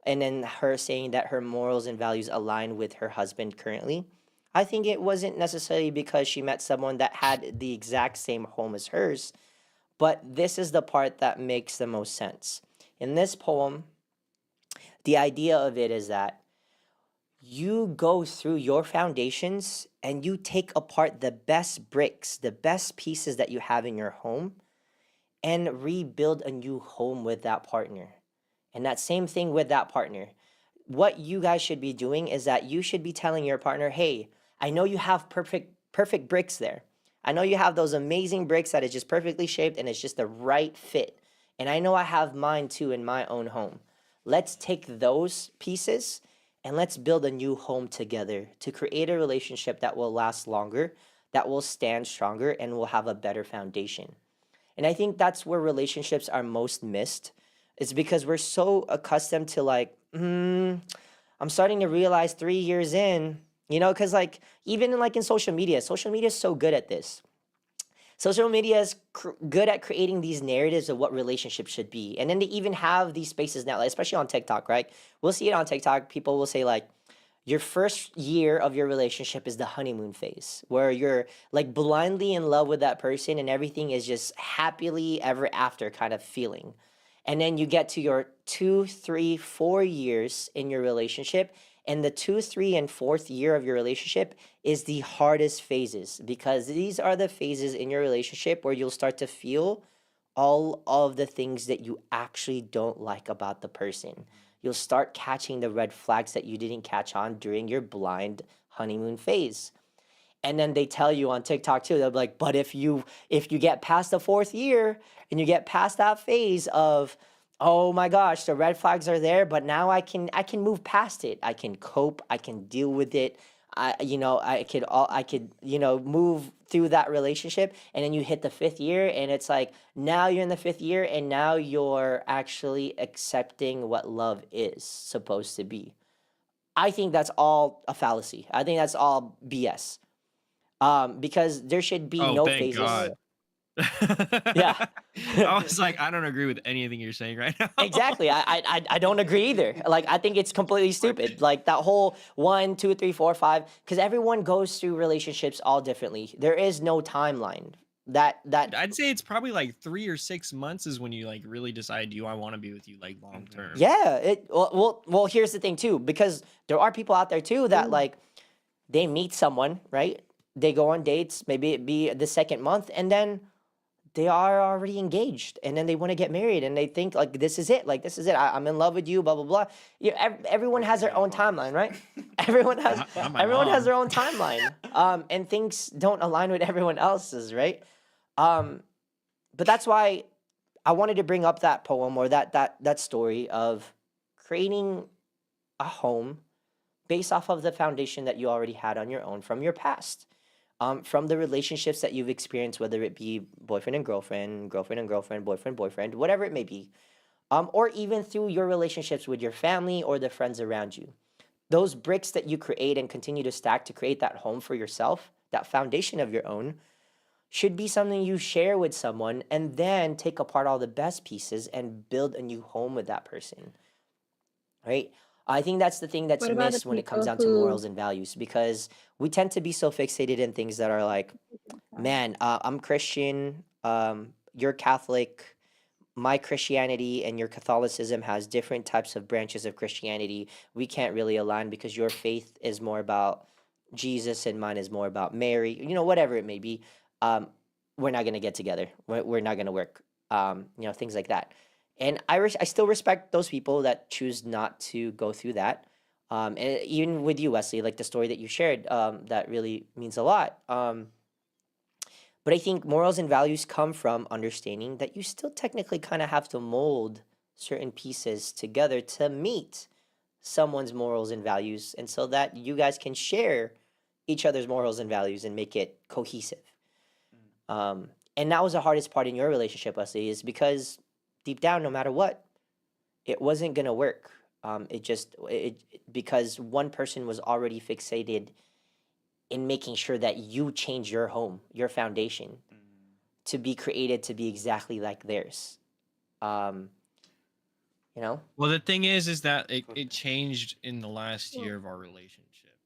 and then her saying that her morals and values align with her husband currently. I think it wasn't necessarily because she met someone that had the exact same home as hers, but this is the part that makes the most sense. In this poem, the idea of it is that you go through your foundations and you take apart the best bricks, the best pieces that you have in your home, and rebuild a new home with that partner. And that same thing with that partner. What you guys should be doing is that you should be telling your partner, hey, I know you have perfect bricks there. I know you have those amazing bricks that is just perfectly shaped and it's just the right fit. And I know I have mine too in my own home. Let's take those pieces and let's build a new home together to create a relationship that will last longer, that will stand stronger, and will have a better foundation. And I think that's where relationships are most missed. It's because we're so accustomed to like, I'm starting to realize 3 years in, because like even in, like in social media is so good at this. Social media is good at creating these narratives of what relationships should be. And then they even have these spaces now, like, especially on TikTok, right? We'll see it on TikTok. People will say, like, your first year of your relationship is the honeymoon phase, where you're like blindly in love with that person and everything is just happily ever after kind of feeling. And then you get to your 2, 3, 4 years in your relationship, and the 2, 3, and 4th year of your relationship is the hardest phases, because these are the phases in your relationship where you'll start to feel all of the things that you actually don't like about the person. You'll start catching the red flags that you didn't catch on during your blind honeymoon phase. And then they tell you on TikTok too, they'll be like, but if you get past the 4th year and you get past that phase of, oh my gosh, the red flags are there, but now I can move past it. I can cope, I can deal with it. I could move through that relationship. And then you hit the 5th year and it's like now you're in the 5th year and now you're actually accepting what love is supposed to be. I think that's all a fallacy. I think that's all BS. Because there should be Oh, no thank phases. God. Yeah. I was like, I don't agree with anything you're saying right now. Exactly. I don't agree either. Like, I think it's completely stupid. Like that whole 1, 2, 3, 4, 5, because everyone goes through relationships all differently. There is no timeline. That I'd say it's probably like 3 or 6 months is when you like really decide, do I want to be with you like long term? yeah. Well, here's the thing too, because there are people out there too that like they meet someone, right? They go on dates, maybe it be the 2nd month, and then they are already engaged, and then they want to get married, and they think like this is it, I'm in love with you, blah blah blah. Everyone has their own timeline, right? everyone has Not my everyone has mom. their own timeline, and things don't align with everyone else's, right? But that's why I wanted to bring up that poem, or that story of creating a home based off of the foundation that you already had on your own from your past, from the relationships that you've experienced, whether it be boyfriend and girlfriend, girlfriend and girlfriend, boyfriend, whatever it may be, or even through your relationships with your family or the friends around you. Those bricks that you create and continue to stack to create that home for yourself, that foundation of your own, should be something you share with someone and then take apart all the best pieces and build a new home with that person, right? I think that's the thing that's What about the missed when it comes people down to who morals and values, because we tend to be so fixated in things that are like, man, I'm Christian, you're Catholic, my Christianity and your Catholicism has different types of branches of Christianity. We can't really align because your faith is more about Jesus and mine is more about Mary, whatever it may be. We're not going to get together. We're not going to work, things like that. And I still respect those people that choose not to go through that. And even with you, Wesley, like the story that you shared, that really means a lot. But I think morals and values come from understanding that you still technically kind of have to mold certain pieces together to meet someone's morals and values, and so that you guys can share each other's morals and values and make it cohesive. And that was the hardest part in your relationship, Wesley, is because deep down, no matter what, it wasn't gonna work. Because one person was already fixated in making sure that you change your home, your foundation, to be created to be exactly like theirs. Um, Well, the thing is that it changed in the last year of our relationship,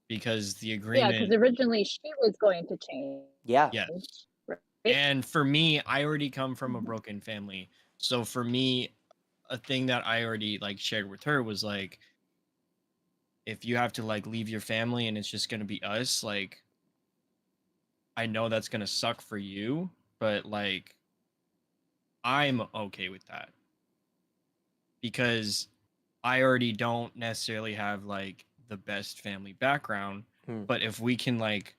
because the Yeah, because agreement, originally she was going to change, yeah, yes. right? And for me, I already come from a broken family. So for me, a thing that I already like shared with her was like, if you have to like leave your family and it's just gonna be us, like, I know that's gonna suck for you, but like, I'm okay with that because I already don't necessarily have like the best family background. Hmm. But if we can like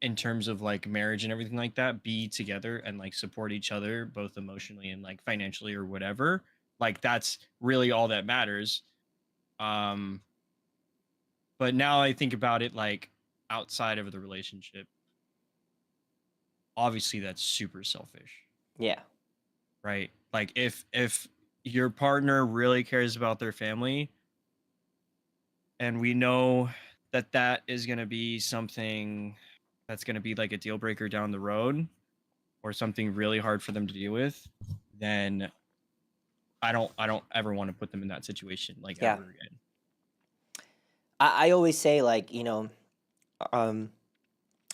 in terms of like marriage and everything like that, be together and like support each other both emotionally and like financially or whatever. Like that's really all that matters. Um but now I think about it like outside of the relationship, obviously that's super selfish, Yeah. right? Like if your partner really cares about their family, and we know that that is going to be something that's going to be like a deal breaker down the road or something really hard for them to deal with, then I don't ever want to put them in that situation like Yeah. ever again. I always say, like, um,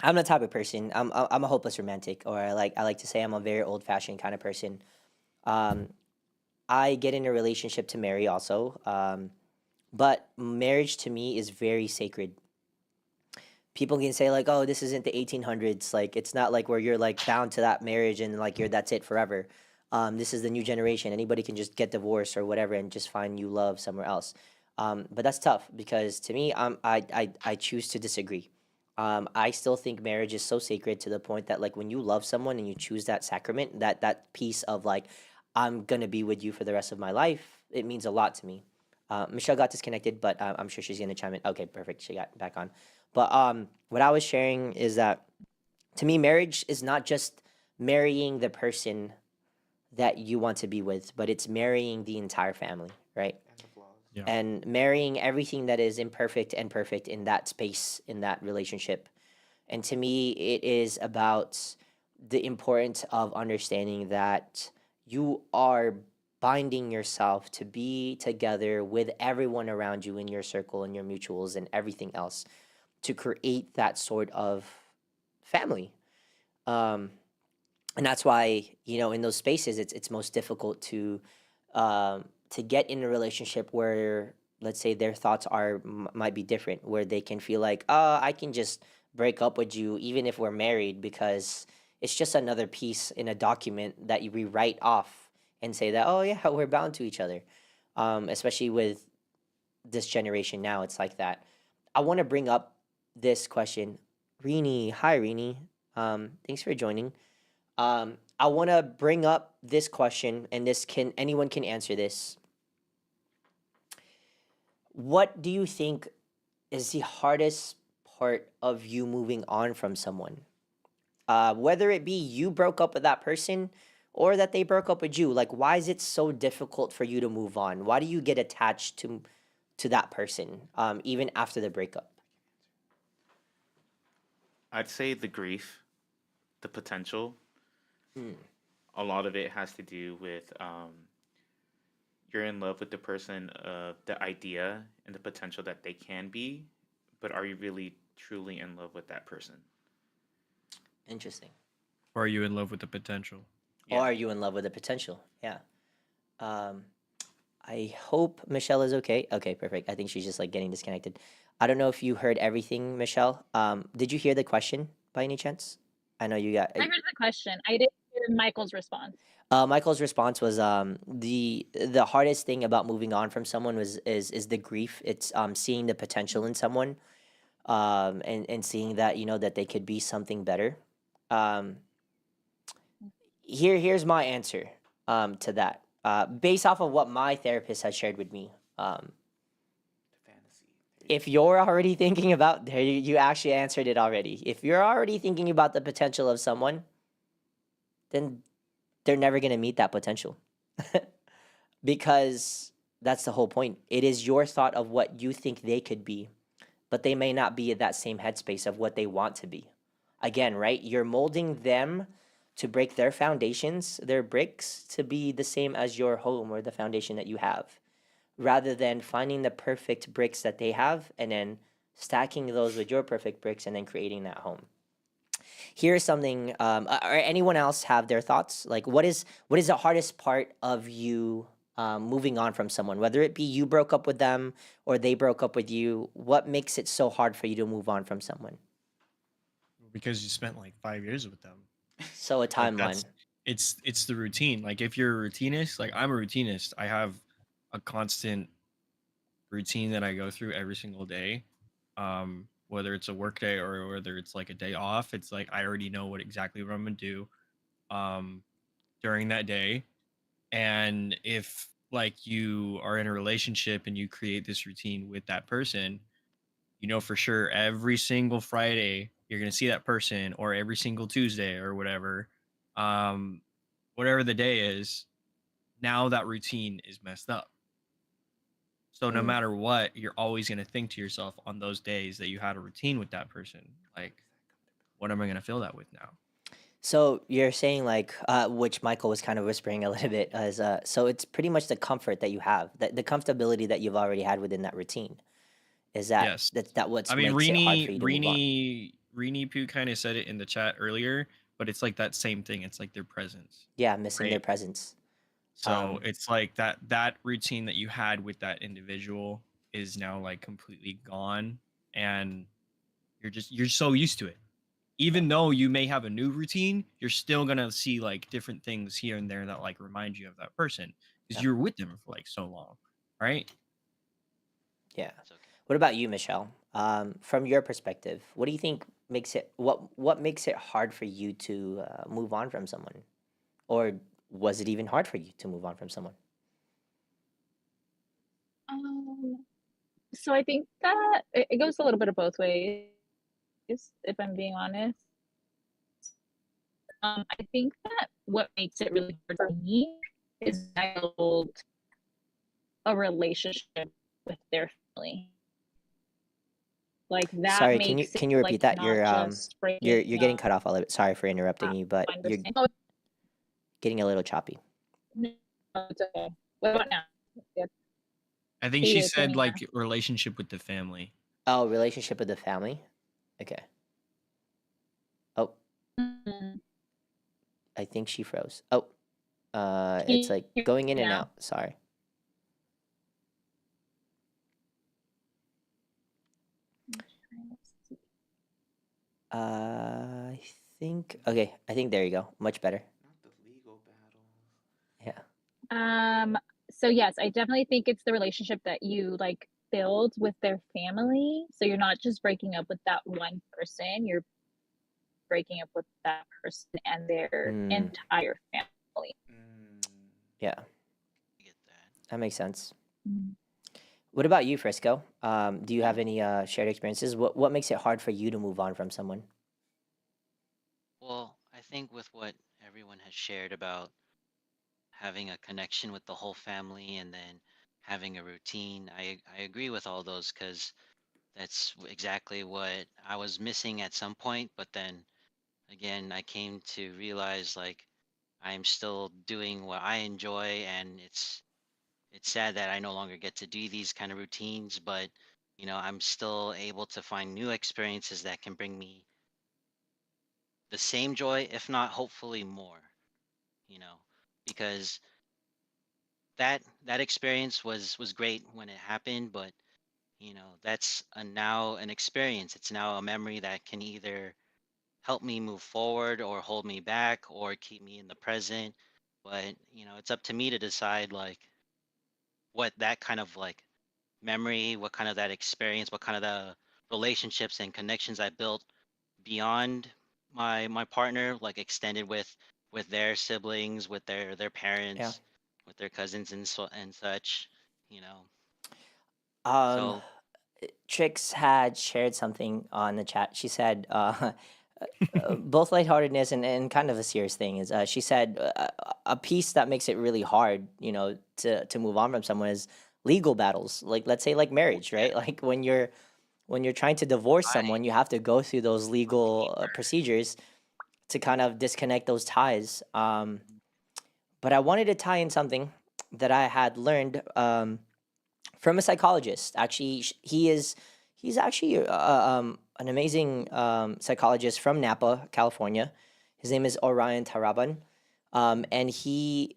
I'm the type of person. I'm a hopeless romantic, or I like to say I'm a very old fashioned kind of person. Um, I get in a relationship to marry also. But marriage to me is very sacred. People can say like, "Oh, this isn't the 1800s." Like, it's not like where you're like bound to that marriage and like you're that's it forever. This is the new generation. Anybody can just get divorced or whatever and just find new love somewhere else. But that's tough because to me, I choose to disagree. I still think marriage is so sacred to the point that like when you love someone and you choose that sacrament, that piece of like, I'm gonna be with you for the rest of my life, it means a lot to me. Michelle got disconnected, but I'm sure she's gonna chime in. Okay, perfect. She got back on. But what I was sharing is that to me, marriage is not just marrying the person that you want to be with, but it's marrying the entire family, right? And the flaws. Yeah. And marrying everything that is imperfect and perfect in that space, in that relationship. And to me, it is about the importance of understanding that you are binding yourself to be together with everyone around you in your circle and your mutuals and everything else to create that sort of family. Um, and that's why, in those spaces, it's most difficult to get in a relationship where, let's say, their thoughts might be different, where they can feel like, oh, I can just break up with you even if we're married because it's just another piece in a document that you rewrite off and say that, oh yeah, we're bound to each other. Especially with this generation now, it's like that. I want to bring up this question. Rini, hi Rini. Thanks for joining. I want to bring up this question, and anyone can answer this. What do you think is the hardest part of you moving on from someone? Whether it be you broke up with that person or that they broke up with you, like why is it so difficult for you to move on? Why do you get attached to that person, even after the breakup? I'd say the grief, the potential. Mm, A lot of it has to do with you're in love with the person, the idea and the potential that they can be, but are you really truly in love with that person? interesting. Or are you in love with the potential? Or Yeah. are you in love with the potential? Yeah. Um, I hope Michelle is okay. Okay, perfect. I think she's just like getting disconnected. I don't know if you heard everything, Michelle. Did you hear the question by any chance? I know you got. I heard the question. I didn't hear Michael's response. Michael's response was the hardest thing about moving on from someone is the grief. It's seeing the potential in someone, and seeing that that they could be something better. Um, here's my answer to that, based off of what my therapist has shared with me. The fantasy. There you If you're already thinking about there, you actually answered it already. If you're already thinking about the potential of someone, then they're never going to meet that potential. Because that's the whole point. It is your thought of what you think they could be, but they may not be at that same headspace of what they want to be. Again, right? You're molding them to break their foundations, their bricks, to be the same as your home or the foundation that you have, rather than finding the perfect bricks that they have and then stacking those with your perfect bricks and then creating that home. Here's something, or anyone else have their thoughts? Like, what is the hardest part of you moving on from someone? Whether it be you broke up with them or they broke up with you, what makes it so hard for you to move on from someone? Because you spent like 5 years with them. So a Like timeline. it's the routine. Like if you're a routinist, like I'm a routinist, I have a constant routine that I go through every single day. whether it's a work day or whether it's like a day off. It's like I already know what exactly what I'm gonna do um during that day. And if like you are in a relationship and you create this routine with that person, you know for sure every single Friday you're gonna see that person, or every single Tuesday or whatever. Um, whatever the day is, now that routine is messed up. So no Mm. matter what, you're always gonna think to yourself on those days that you had a routine with that person, like, what am I gonna fill that with now? So you're saying like, which Michael was kind of whispering a little bit, as so it's pretty much the comfort that you have, the comfortability that you've already had within that routine. Is that Yes. that I what mean, makes it hard for you to move on? Rini Poo kind of said it in the chat earlier, but it's like that same thing. It's like their presence, Yeah, missing their right? presence. So Um, it's like that routine that you had with that individual is now like completely gone, and you're so used to it. yeah, Even though you may have a new routine, you're still gonna see like different things here and there that like remind you of that person because yeah, you're with them for like so long, right? yeah. It's okay. What about you, Michelle? From your perspective, what do you think makes it what makes it hard for you to move on from someone, or was it even hard for you to move on from someone? Um, so I think that it goes a little bit of both ways, if I'm being honest. I think that what makes it really hard for me is I build a relationship with their family. Like that Sorry, can you makes it can you like repeat that? not just breaking You're getting up. cut off a little bit. Sorry for interrupting you, but you're Understand? Oh, getting a little choppy. no, it's okay. What about now? Yeah, I think can she you hear said me now? like relationship with the family. Oh, relationship with the family. Okay. Oh, Mhm. I think she froze. Oh, Can it's you like hear going in me and now? out. Sorry. I think okay. I think there you go. Much better. Not the legal battles. Yeah. So yes, I definitely think it's the relationship that you like build with their family. So you're not just breaking up with that one person, you're breaking up with that person and their Mm, entire family. Mm. yeah, I get that. that makes sense. Mhm. What about you, Frisco? Do you have any shared experiences? What makes it hard for you to move on from someone? Well, I think with what everyone has shared about having a connection with the whole family and then having a routine, I agree with all those because that's exactly what I was missing at some point. But then again, I came to realize like I'm still doing what I enjoy, and it's sad that I no longer get to do these kind of routines, but I'm still able to find new experiences that can bring me the same joy, if not hopefully more, you know, because that experience was great when it happened, but that's now an experience. It's now a memory that can either help me move forward or hold me back or keep me in the present. But it's up to me to decide like what that kind of like memory, what kind of that experience, what kind of the relationships and connections I built beyond my partner, like extended with their siblings, with their Yeah. parents, with their cousins and such, you know. Um, So Trix had shared something on the chat. She said, both lightheartedness and kind of a serious thing is, she said, a piece that makes it really hard, to move on from someone is legal battles. Like, let's say like marriage, yeah, right? Like when you're trying to divorce I someone, you have to go through those completely legal procedures to kind of disconnect those ties. But I wanted to tie in something that I had learned from a psychologist. Actually, he's actually an amazing psychologist from Napa, California. His name is Orion Taraban, and he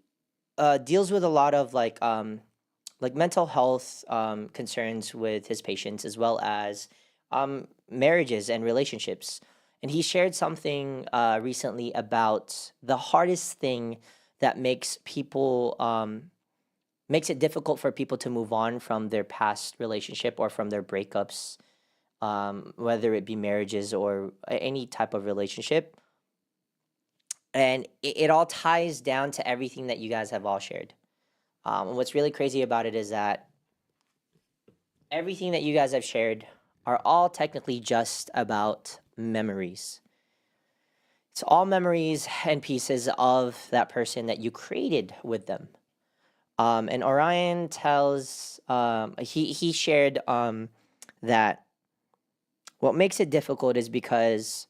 deals with a lot of like mental health concerns with his patients, as well as marriages and relationships. And he shared something recently about the hardest thing that makes it difficult for people to move on from their past relationship or from their breakups, whether it be marriages or any type of relationship. And it all ties down to everything that you guys have all shared. And what's really crazy about it is that everything that you guys have shared are all technically just about memories. It's all memories and pieces of that person that you created with them. And Orion tells he shared that what makes it difficult is because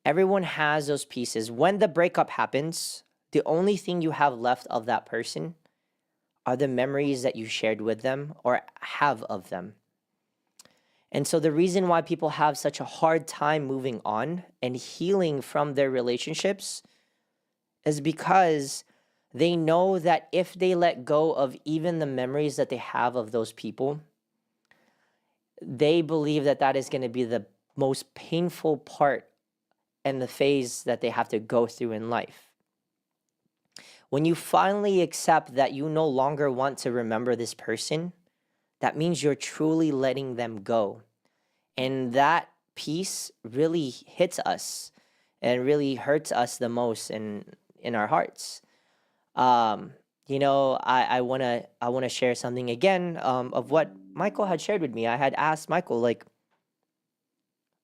everyone has those pieces. When the breakup happens, the only thing you have left of that person are the memories that you shared with them or have of them. And so the reason why people have such a hard time moving on and healing from their relationships is because they know that if they let go of even the memories that they have of those people, they believe that that is going to be the most painful part and the phase that they have to go through in life. When you finally accept that you no longer want to remember this person, that means you're truly letting them go. And that piece really hits us and really hurts us the most in our hearts. You know, I wanna share something again of what Michael had shared with me. I had asked Michael, like,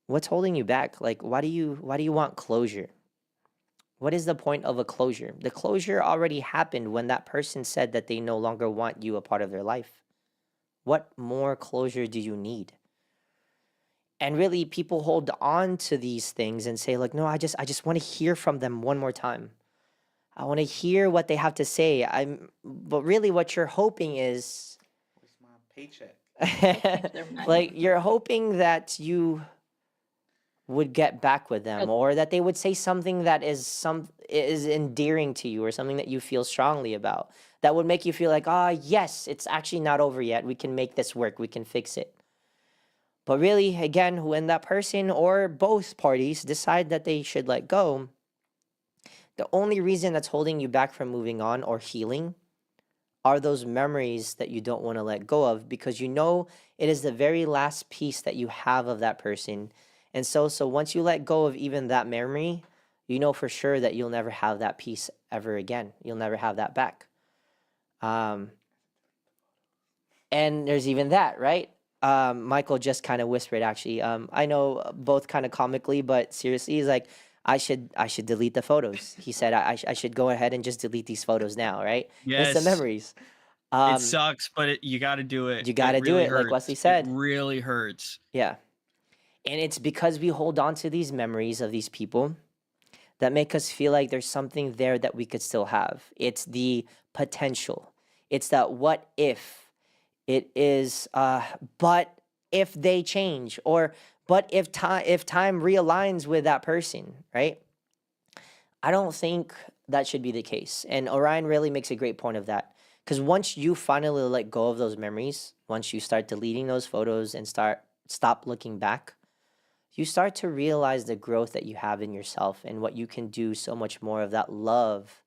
what's holding you back? Like, why do you want closure? What is the point of a closure? The closure already happened when that person said that they no longer want you a part of their life. What more closure do you need? And really, people hold on to these things and say, like, no, I just want to hear from them one more time. I want to hear what they have to say. But really what you're hoping is Where's my paycheck? Change their mind. like you're hoping that you would get back with them, or that they would say something that is endearing to you, or something that you feel strongly about, that would make you feel like, yes, it's actually not over yet. We can make this work. We can fix it. But really, again, when that person or both parties decide that they should let go, the only reason that's holding you back from moving on or healing are those memories that you don't want to let go of, because you know it is the very last piece that you have of that person. And so once you let go of even that memory, you know for sure that you'll never have that piece ever again. You'll never have that back. And there's even that, right? Michael just kind of whispered, actually. I know both kind of comically, but seriously, he's like, I should delete the photos. He said I should go ahead and just delete these photos now, right? It's the Yes. memories. It sucks, but you got to do it. You gotta do really it, like hurts. Wesley said. It really hurts. Yeah. And it's because we hold on to these memories of these people that make us feel like there's something there that we could still have. It's the potential. It's that what if. It is but if they change, or but if time realigns with that person, right? I don't think that should be the case. And Orion really makes a great point of that. Because once you finally let go of those memories, once you start deleting those photos and stop looking back, you start to realize the growth that you have in yourself and what you can do so much more of that love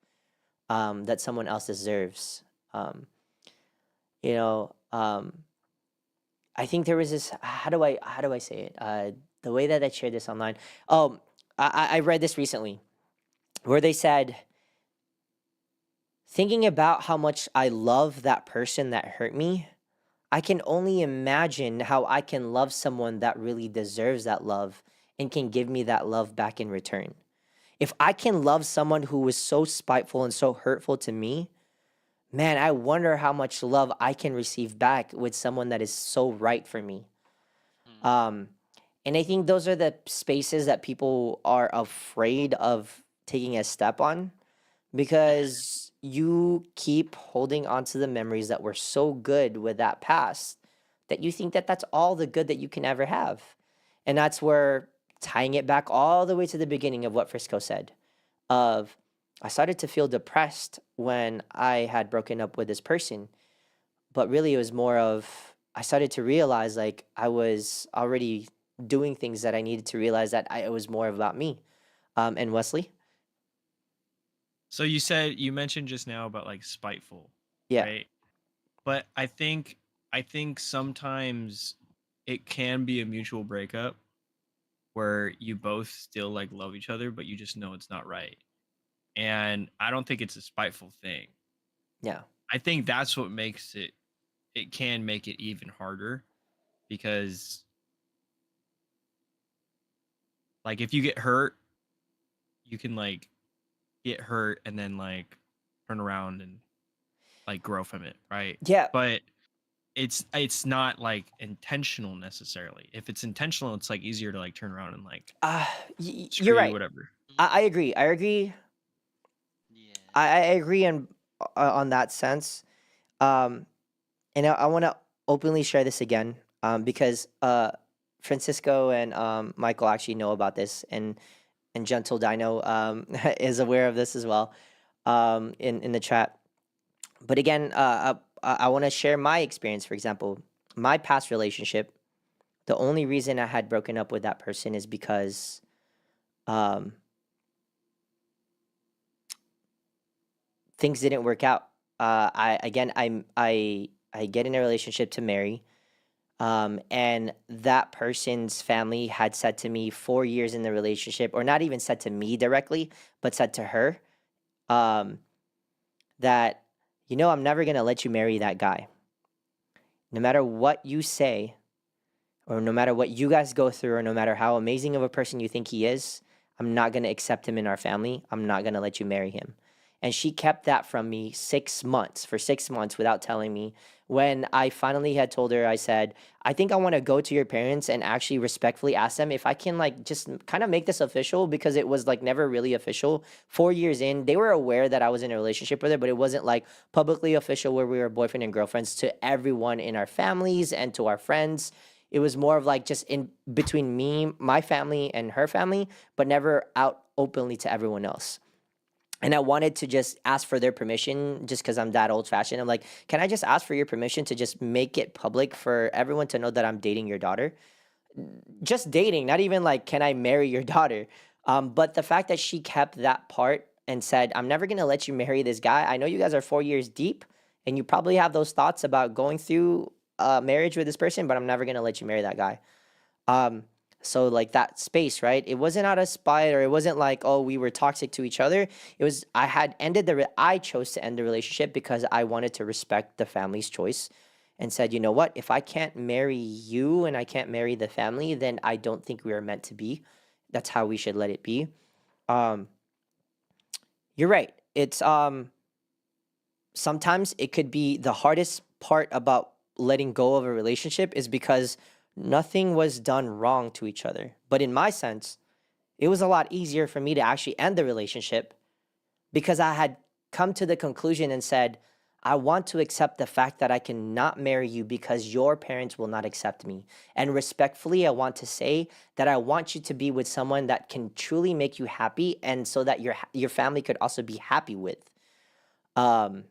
that someone else deserves. You know, I think there was this. How do I say it? The way that I shared this online. Oh, I read this recently, where they said, thinking about how much I love that person that hurt me, I can only imagine how I can love someone that really deserves that love and can give me that love back in return. If I can love someone who was so spiteful and so hurtful to me, man, I wonder how much love I can receive back with someone that is so right for me. And I think those are the spaces that people are afraid of taking a step on, because you keep holding on to the memories that were so good with that past that you think that that's all the good that you can ever have. And that's where, tying it back all the way to the beginning of what Frisco said, of I started to feel depressed when I had broken up with this person. But really, it was more of I started to realize like I was already doing things that I needed to realize that it was more about me. And Wesley? So you mentioned just now about like spiteful, Yeah. right? But I think sometimes it can be a mutual breakup where you both still like love each other, but you just know it's not right. And I don't think it's a spiteful thing. Yeah. I think that's what makes it, it can make it even harder because like if you get hurt, you can like get hurt and then like turn around and like grow from it, right? Yeah. But it's not like intentional necessarily. If it's intentional, it's like easier to like turn around and like You're screw you, right. whatever. I agree. I agree. Yeah. I agree on that sense. And I want to openly share this again because Francisco and Michael actually know about this, and Gentle Dino is aware of this as well in the chat. But again, I want to share my experience. For example, my past relationship, the only reason I had broken up with that person is because things didn't work out. I get in a relationship to marry, and that person's family had said to me 4 years in the relationship, or not even said to me directly, but said to her, that I'm never gonna let you marry that guy. No matter what you say, or no matter what you guys go through, or no matter how amazing of a person you think he is, I'm not gonna accept him in our family. I'm not gonna let you marry him. And she kept that from me 6 months, for 6 months, without telling me. When I finally had told her, I said, I think I want to go to your parents and actually respectfully ask them if I can like just kind of make this official, because it was like never really official. 4 years in, they were aware that I was in a relationship with her, but it wasn't like publicly official where we were boyfriend and girlfriends to everyone in our families and to our friends. It was more of like just in between me, my family, and her family, but never out openly to everyone else. And I wanted to just ask for their permission just because I'm that old fashioned. I'm like, can I just ask for your permission to just make it public for everyone to know that I'm dating your daughter? Just dating, not even like, can I marry your daughter? But the fact that she kept that part and said, I'm never going to let you marry this guy. I know you guys are 4 years deep and you probably have those thoughts about going through marriage with this person, but I'm never going to let you marry that guy. So like that space, right? It wasn't out of spite, or it wasn't like, oh, we were toxic to each other. It was, I chose to end the relationship because I wanted to respect the family's choice, and said, you know what? If I can't marry you and I can't marry the family, then I don't think we are meant to be. That's how we should let it be. You're right. It's sometimes it could be the hardest part about letting go of a relationship is because nothing was done wrong to each other. But in my sense, it was a lot easier for me to actually end the relationship because I had come to the conclusion and said, I want to accept the fact that I cannot marry you because your parents will not accept me. And respectfully, I want to say that I want you to be with someone that can truly make you happy, and so that your family could also be happy with. And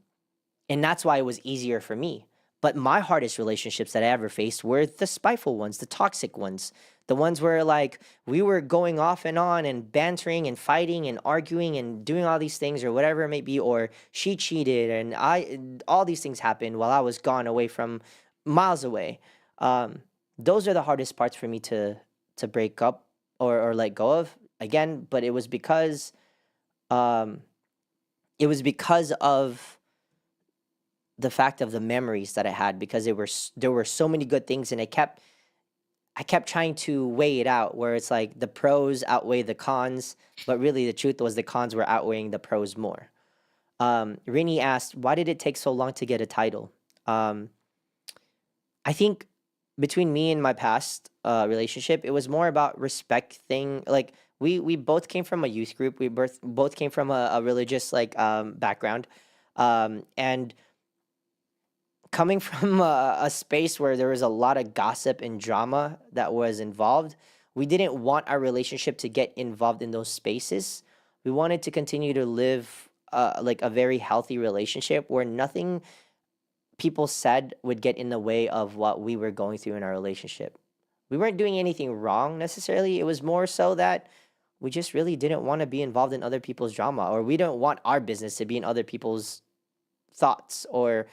that's why it was easier for me. But my hardest relationships that I ever faced were the spiteful ones, the toxic ones, the ones where like we were going off and on and bantering and fighting and arguing and doing all these things or whatever it may be, or she cheated and all these things happened while I was gone away from miles away. Those are the hardest parts for me to break up or let go of again. But it was because of the fact of the memories that I had, because there were so many good things, and I kept trying to weigh it out, where it's like the pros outweigh the cons, but really the truth was the cons were outweighing the pros more. Rini asked, why did it take so long to get a title? I think between me and my past relationship, it was more about respect thing. Like we both came from a youth group. We both came from a religious background, and coming from a space where there was a lot of gossip and drama that was involved, we didn't want our relationship to get involved in those spaces. We wanted to continue to live like a very healthy relationship where nothing people said would get in the way of what we were going through in our relationship. We weren't doing anything wrong necessarily. It was more so that we just really didn't want to be involved in other people's drama, or we don't want our business to be in other people's thoughts, or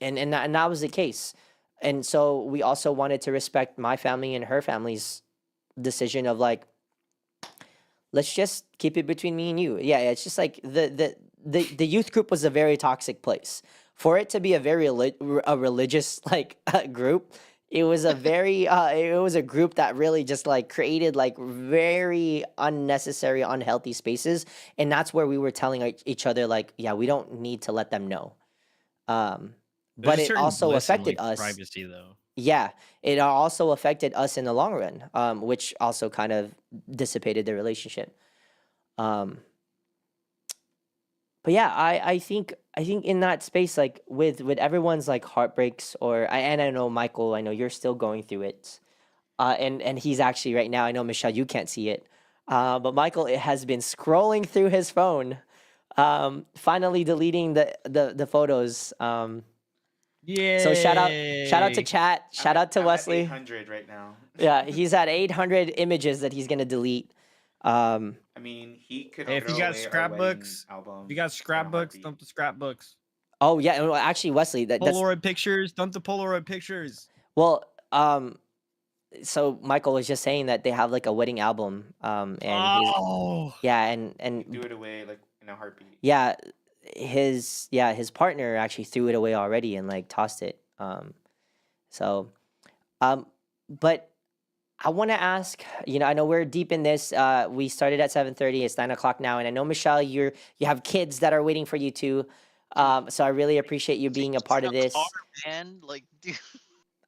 and that was the case. and so we also wanted to respect my family and her family's decision of like, let's just keep it between me and you. Yeah, it's just like the youth group was a very toxic place. For it to be a very a religious like group, it was a very it was a group that really just like created like very unnecessary, unhealthy spaces, and that's where we were telling each other like, yeah, we don't need to let them know. There's But a it certain also bliss in, affected like, us. privacy, though. Yeah, it also affected us in the long run, which also kind of dissipated the relationship. Um, but yeah, I think in that space, like with everyone's like heartbreaks, and I know Michael, I know you're still going through it, and he's actually right now. I know Michelle, you can't see it, but Michael it has been scrolling through his phone, finally deleting the photos. So shout out to Yay! chat, shout out to I'm at Wesley. 800 right now. Yeah, he's at 800 images that he's gonna delete. I mean, he could Hey, if you throw got away our wedding scrapbooks, album if you got in a scrapbooks, heartbeat. dump the scrapbooks. Oh yeah, well, actually Wesley, that's Polaroid pictures, dump the Polaroid pictures. well, so Michael was just saying that they have like a wedding album, and he's Oh, yeah, He'd and do it away like in a heartbeat. yeah, his partner actually threw it away already and like tossed it. So, um, but I want to ask, I know we're deep in this. We started at 7:30. It's 9 o'clock now, and I know Michelle, you have kids that are waiting for you too. So I really appreciate you being a Just part in of a this. car, man. Like, dude.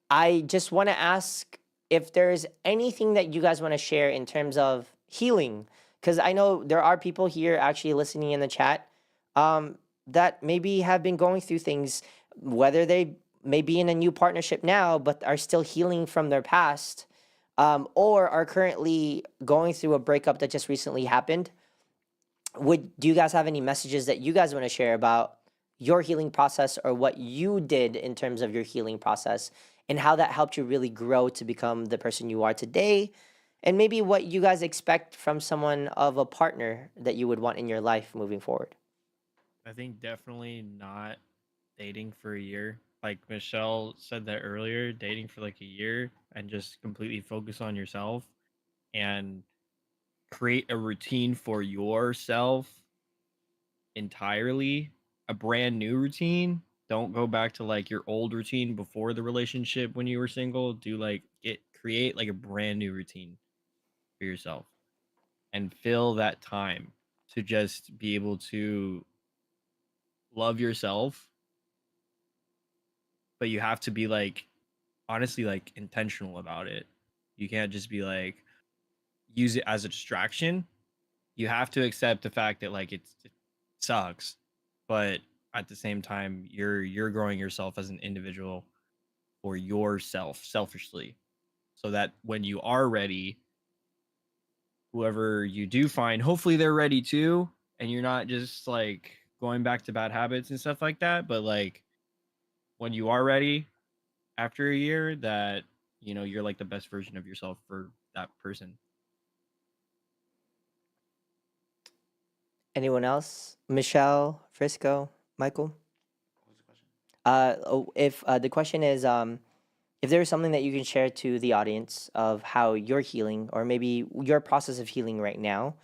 I just want to ask if there's anything that you guys want to share in terms of healing, because I know there are people here actually listening in the chat, that maybe have been going through things, whether they may be in a new partnership now, but are still healing from their past, or are currently going through a breakup that just recently happened. Do you guys have any messages that you guys want to share about your healing process, or what you did in terms of your healing process, and how that helped you really grow to become the person you are today, and maybe what you guys expect from someone of a partner that you would want in your life moving forward? I think definitely not dating for a year. Like Michelle said that earlier, dating for like a year and just completely focus on yourself and create a routine for yourself entirely, a brand new routine. Don't go back to like your old routine before the relationship when you were single. Do like create like a brand new routine for yourself and fill that time to just be able to love yourself. But you have to be like honestly like intentional about it. You can't just be like use it as a distraction. You have to accept the fact that like it sucks, but at the same time you're growing yourself as an individual for yourself selfishly, so that when you are ready, whoever you do find, hopefully they're ready too, and you're not just like going back to bad habits and stuff like that. But like when you are ready after a year, that you're like the best version of yourself for that person. Anyone else? Michelle, Frisco, Michael? What was the question? If the question is, if there is something that you can share to the audience of how you're healing, or maybe your process of healing right now,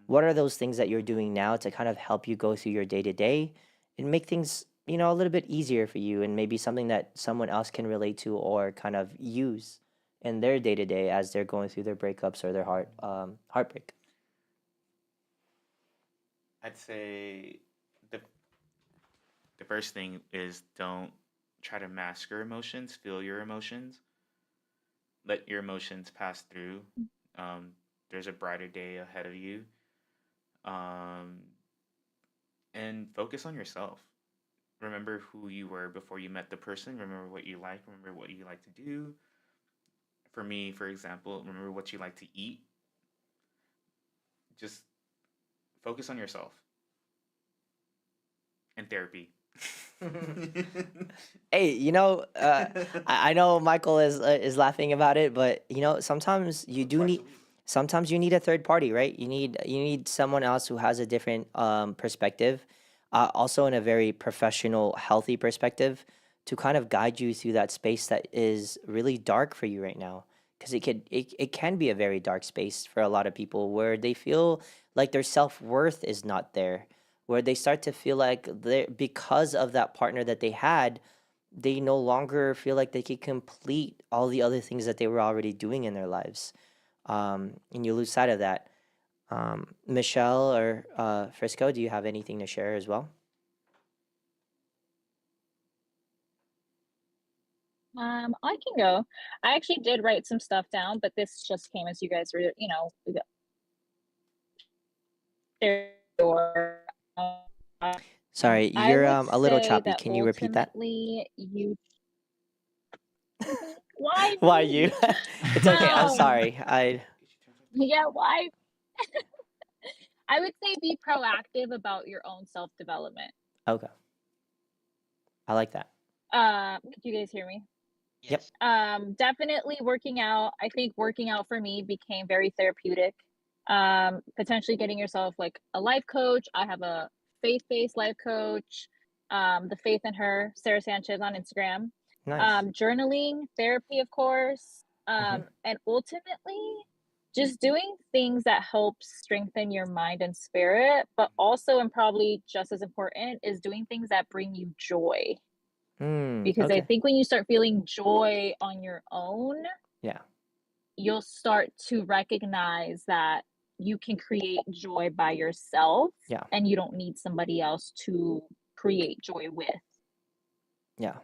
what are those things that you're doing now to kind of help you go through your day to day and make things, a little bit easier for you, and maybe something that someone else can relate to or kind of use in their day to day as they're going through their breakups or their heartbreak? I'd say the first thing is don't try to mask your emotions. Feel your emotions. Let your emotions pass through. There's a brighter day ahead of you. Um, and focus on yourself. Remember who you were before you met the person. Remember what you like. Remember what you like to do. For me, for example, remember what you like to eat. Just focus on yourself and therapy. Hey, I know Michael is laughing about it, but sometimes you do Twice a need, week. sometimes you need a third party, right? You need someone else who has a different perspective, also in a very professional, healthy perspective, to kind of guide you through that space that is really dark for you right now, because it can be a very dark space for a lot of people where they feel like their self-worth is not there, where they start to feel like they, because of that partner that they had, they no longer feel like they can complete all the other things that they were already doing in their lives. And you lose sight of that. Michelle or Frisco, do you have anything to share as well? I can go. I actually did write some stuff down, but this just came as you guys were, or, Sorry, I you're would a little say choppy. that Can you repeat that? ultimately you why Why me? you? It's okay. I'm Um, sorry. yeah, why? I would say be proactive about your own self-development. Okay. I like that. Could you guys hear me? Yep. Yes. Definitely working out. I think working out for me became very therapeutic. Potentially getting yourself like a life coach. I have a faith-based life coach. The Faith in Her, Sarah Sanchez on Instagram. Nice. Journaling, therapy, of course. Hmm. And ultimately just doing things that help strengthen your mind and spirit, but also, and probably just as important, is doing things that bring you joy. Because I Okay. think when you start feeling joy on your own, Yeah. you'll start to recognize that you can create joy by yourself Yeah. and you don't need somebody else to create joy with. Yeah.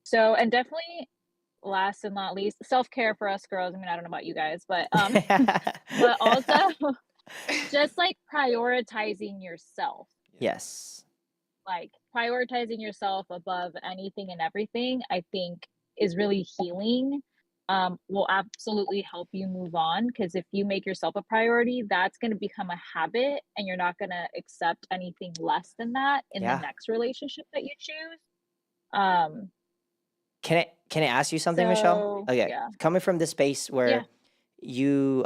So, and definitely last and not least, self-care for us girls. I mean, I don't know about you guys, but but also just like prioritizing yourself. Yes. Like prioritizing yourself above anything and everything, I think is really healing. Will absolutely help you move on, because if you make yourself a priority, that's going to become a habit and you're not going to accept anything less than that in the Yeah. next relationship that you choose. Um, Can I ask you something, Michelle? so Okay. yeah. Coming from the space Yeah. where you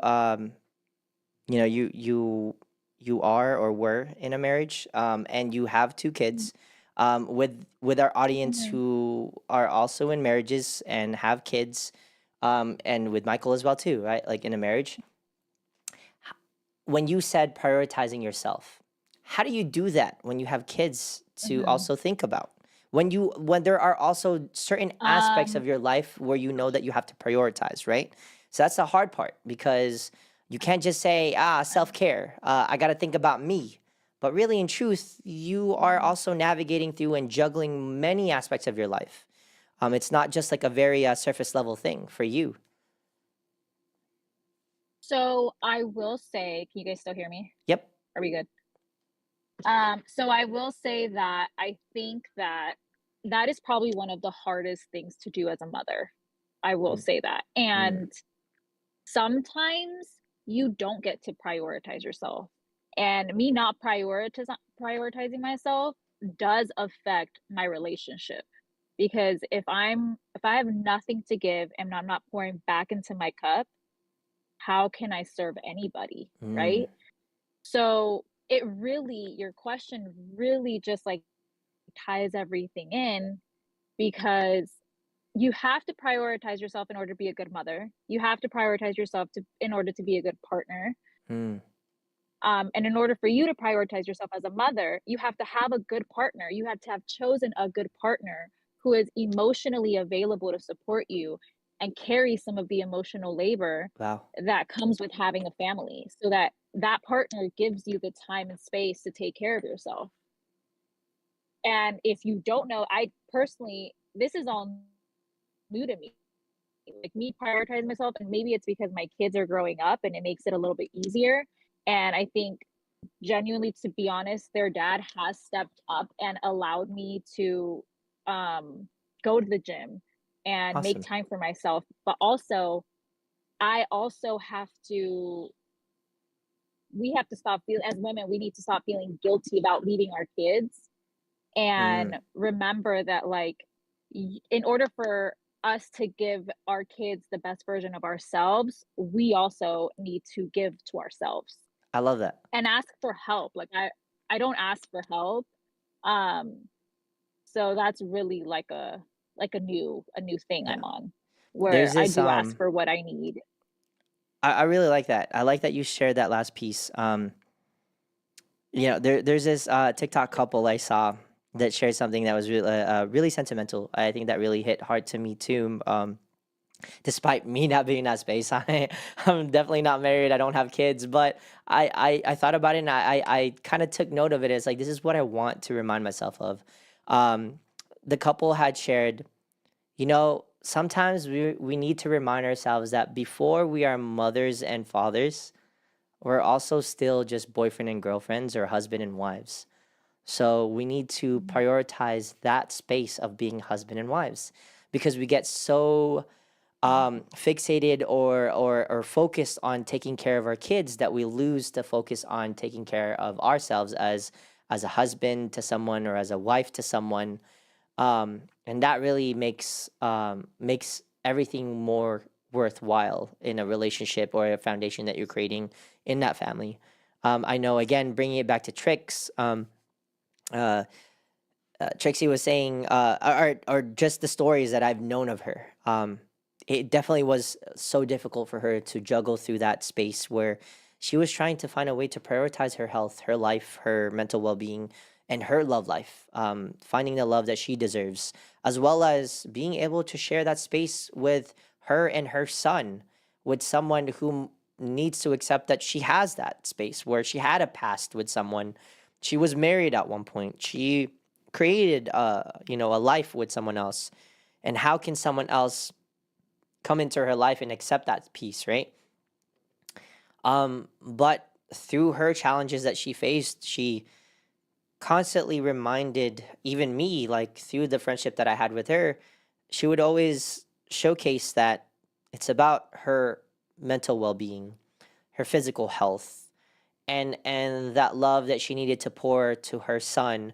you are or were in a marriage, and you have two kids, with our audience Mhm. who are also in marriages and have kids, and with Michael as well too, right? Like in a marriage. When you said prioritizing yourself, how do you do that when you have kids to Mhm. also think about? When there are also certain aspects Um, of your life where you know that you have to prioritize, right? So that's the hard part, because you can't just say, self-care, I got to think about me. But really, in truth, you are mhm. also navigating through and juggling many aspects of your life. It's not just like a very surface level thing for you. So I will say, can you guys still hear me? Yep. Are we good? So I will say that I think that that is probably one of the hardest things to do as a mother. I will Mm, say that. mm, And sometimes you don't get to prioritize yourself. And me not prioritizing myself does affect my relationship. Because if I have nothing to give and I'm not pouring back into my cup, how can I serve anybody, mm. right? So it really, your question really just like ties everything in, because you have to prioritize yourself in order to be a good mother. You have to prioritize yourself in order to be a good partner. Mm. And in order for you to prioritize yourself as a mother, you have to have a good partner. You have to have chosen a good partner who is emotionally available to support you and carry some of the emotional labor Wow. that comes with having a family, so that that partner gives you the time and space to take care of yourself. And if you don't know, I personally, this is all new to me. Like me prioritizing myself, and maybe it's because my kids are growing up and it makes it a little bit easier. And I think genuinely, to be honest, their dad has stepped up and allowed me to um go to the gym and make Awesome. time for myself. But also, I also have to we have to stop feeling, as women, we need to stop feeling guilty about leaving our kids, Mm. and remember that like in order for us to give our kids the best version of ourselves, we also need to give to ourselves I love that. and ask for help. Like I don't ask for help. Um So that's really like a new thing Yeah. I'm on, There's where I this do ask for what I need. I really like that. I like that you shared that last piece. There's this TikTok couple I saw that shared something that was really sentimental. I think that really hit hard to me too. Despite me not being in that space, I'm definitely not married. I don't have kids, but I thought about it and I kind of took note of it. It's like this is what I want to remind myself of. Um, the couple had shared, sometimes we need to remind ourselves that before we are mothers and fathers, we're also still just boyfriend and girlfriends or husband and wives. So we need to Mhm. prioritize that space of being husband and wives because we get so fixated or focused on taking care of our kids that we lose the focus on taking care of ourselves as a husband to someone or as a wife to someone, and that really makes everything more worthwhile in a relationship or a foundation that you're creating in that family. I know, again, bringing it back to Tricks. Uh, Trixie was saying, or just the stories that I've known of her. It definitely was so difficult for her to juggle through that space where she was trying to find a way to prioritize her health, her life, her mental well being, and her love life, finding the love that she deserves, as well as being able to share that space with her and her son, with someone who needs to accept that she has that space where she had a past with someone. She was married at one point. She created a life with someone else, and how can someone else come into her life and accept that piece, right? But through her challenges that she faced, she constantly reminded even me, like through the friendship that I had with her, she would always showcase that it's about her mental well-being, her physical health, and that love that she needed to pour to her son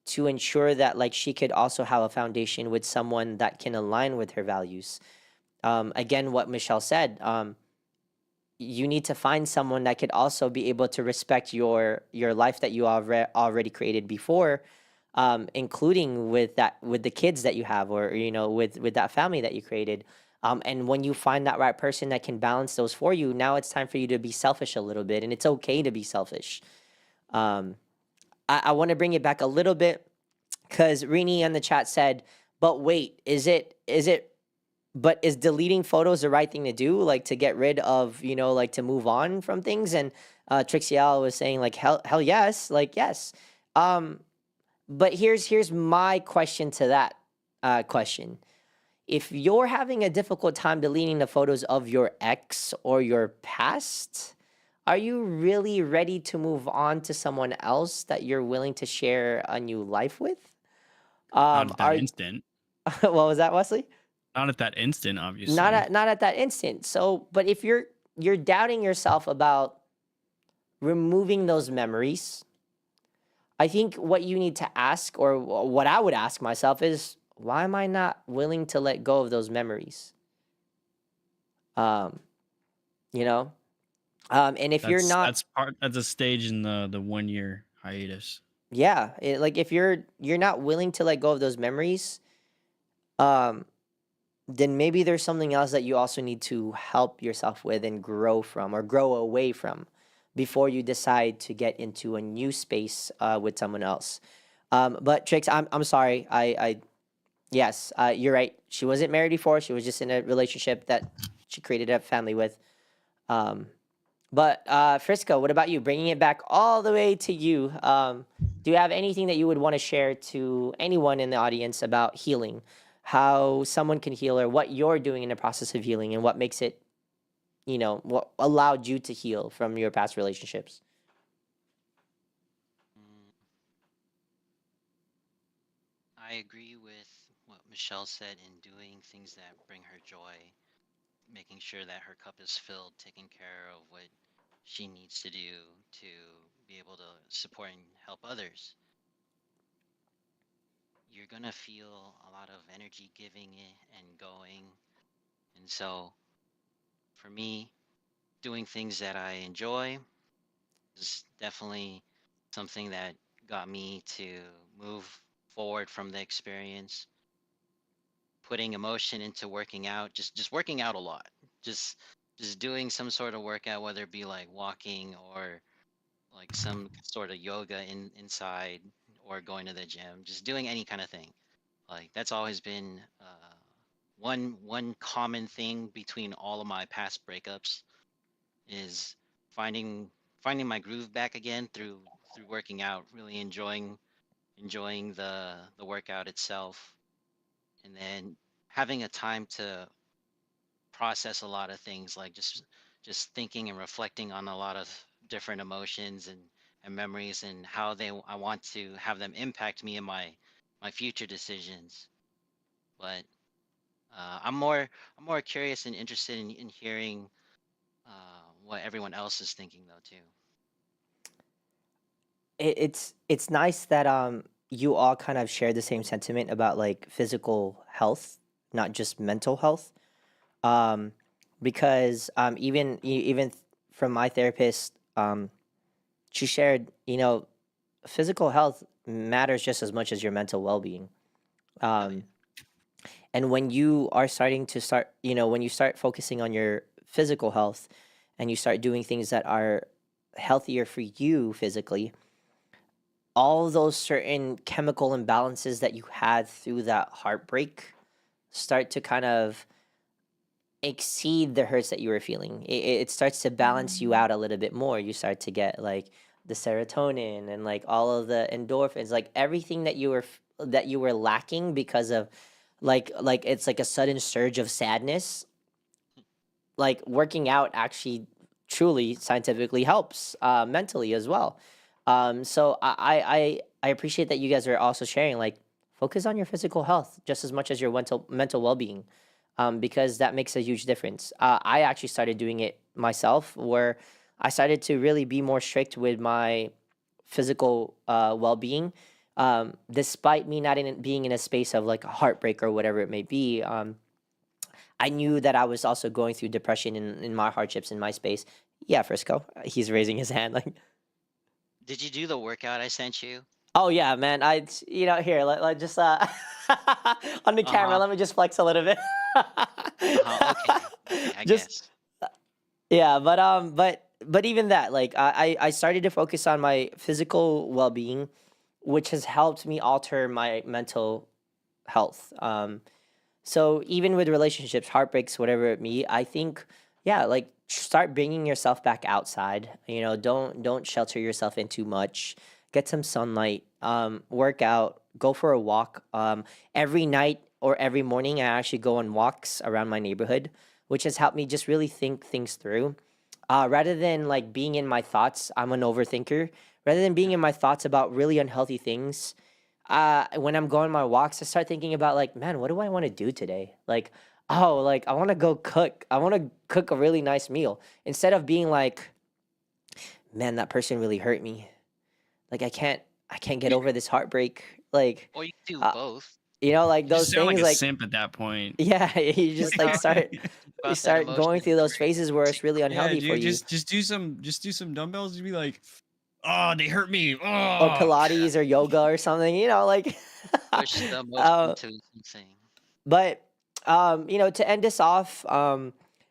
to ensure that like she could also have a foundation with someone that can align with her values. Again, what Michelle said, you need to find someone that could also be able to respect your life that you already created before, including with the kids that you have, or with that family that you created. And when you find that right person that can balance those for you, now it's time for you to be selfish a little bit, and it's okay to be selfish. um, I want to bring it back a little bit because Rini in the chat said, "But wait, but is deleting photos the right thing to do? Like to get rid of, like to move on from things?" And Trixie L was saying, like, hell yes, like yes. Um, but here's my question to that question. If you're having a difficult time deleting the photos of your ex or your past, are you really ready to move on to someone else that you're willing to share a new life with? Not at that Are instant. what was that, Wesley? Not at that instant, Not obviously. at that instant. So, but if you're doubting yourself about removing those memories, I think what you need to ask, or what I would ask myself, is why am I not willing to let go of those memories? Um, you know, and if you're not, That's a stage in the 1 year hiatus. yeah, like if you're not willing to let go of those memories, um, then maybe there's something else that you also need to help yourself with and grow from or grow away from before you decide to get into a new space with someone else. But Trix, I'm sorry. Yes, you're right. She wasn't married before. She was just in a relationship that she created a family with. Um, but Frisco, what about you? Bringing it back all the way to you. Do you have anything that you would want to share to anyone in the audience about healing, how someone can heal, or what you're doing in the process of healing, and what makes it, what allowed you to heal from your past relationships? Mm, I agree with what Michelle said in doing things that bring her joy, making sure that her cup is filled, taking care of what she needs to do to be able to support and help others. You're gonna feel a lot of energy giving it and going. And so for me, doing things that I enjoy is definitely something that got me to move forward from the experience, putting emotion into working out, just working out a lot, just just doing some sort of workout, whether it be like walking or like some sort of yoga inside or going to the gym, just doing any kind of thing. Like that's always been one common thing between all of my past breakups is finding finding my groove back again through working out, really enjoying the workout itself, and then having a time to process a lot of things, like just thinking and reflecting on a lot of different emotions and memories and how I want to have them impact me in my future decisions. But I'm more curious and interested in hearing what everyone else is thinking though too. It's nice that you all kind of share the same sentiment about like physical health, not just mental health. Um, because from my therapist, she shared, physical health matters just as much as your mental well-being. Oh yeah. Um, and when you are when you start focusing on your physical health and you start doing things that are healthier for you physically, all those certain chemical imbalances that you had through that heartbreak start to kind of exceed the hurts that you were feeling. It starts to balance you Mm. out a little bit more. You start to get like the serotonin and like all of the endorphins, like everything that that you were lacking because of like it's like a sudden surge of sadness. Like working out actually truly scientifically helps mentally as well. So I appreciate that you guys are also sharing like focus on your physical health just as much as your mental well-being, because that makes a huge difference. I actually started doing it myself where I started to really be more strict with my physical well-being, despite me not being in a space of like a heartbreak or whatever it may be. I knew that I was also going through depression in my hardships in my space. Yeah, Frisco. He's raising his hand like, Did you do the workout I sent you? oh yeah, man. Here, let just on the camera, Uh-huh. let me just flex a little bit. Uh-huh. Okay. Okay, I Just guess. yeah, but even that, like I started to focus on my physical well-being, which has helped me alter my mental health. So even with relationships, heartbreaks, whatever it may, I think, yeah, like start bringing yourself back outside. Don't shelter yourself in too much. Get some sunlight. Work out. Go for a walk. Every night or every morning, I actually go on walks around my neighborhood, which has helped me just really think things through. Rather than like being in my thoughts, I'm an overthinker. Rather than being Yeah. in my thoughts about really unhealthy things, when I'm going on my walks, I start thinking about like, man, what do I want to do today? Like, oh, like I want to go cook. I want to cook a really nice meal instead of being like, man, that person really hurt me. Like I can't get over this heartbreak. Like, Or you can do uh, both. like You just those sound like things. a Like, simp at that point. yeah, you just Work like out, you about that start emotion going through those break. phases where it's really Yeah, unhealthy for dude, you. just do some dumbbells and be like, oh, they hurt me. Or Oh. Pilates or yoga or something. Like, Push the emotion uh, to something. but to end this off,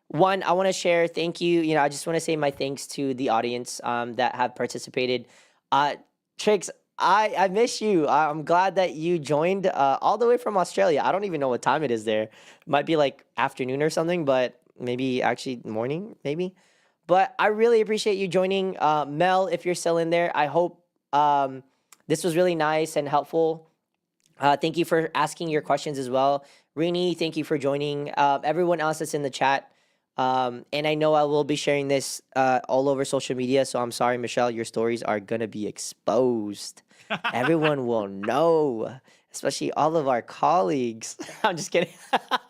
one, I want to share thank you. I just want to say my thanks to the audience that have participated. Uh, Trix, I miss you. I'm glad that you joined all the way from Australia. I don't even know what time it is there. Might be like afternoon or something, but maybe actually morning, maybe. But I really appreciate you joining. Mel, if you're still in there, I hope this was really nice and helpful. Thank you for asking your questions as well. Rini, thank you for joining. Everyone else that's in the chat. And I know I will be sharing this all over social media. So I'm sorry, Michelle, your stories are going to be exposed. Everyone will know, especially all of our colleagues. I'm just kidding.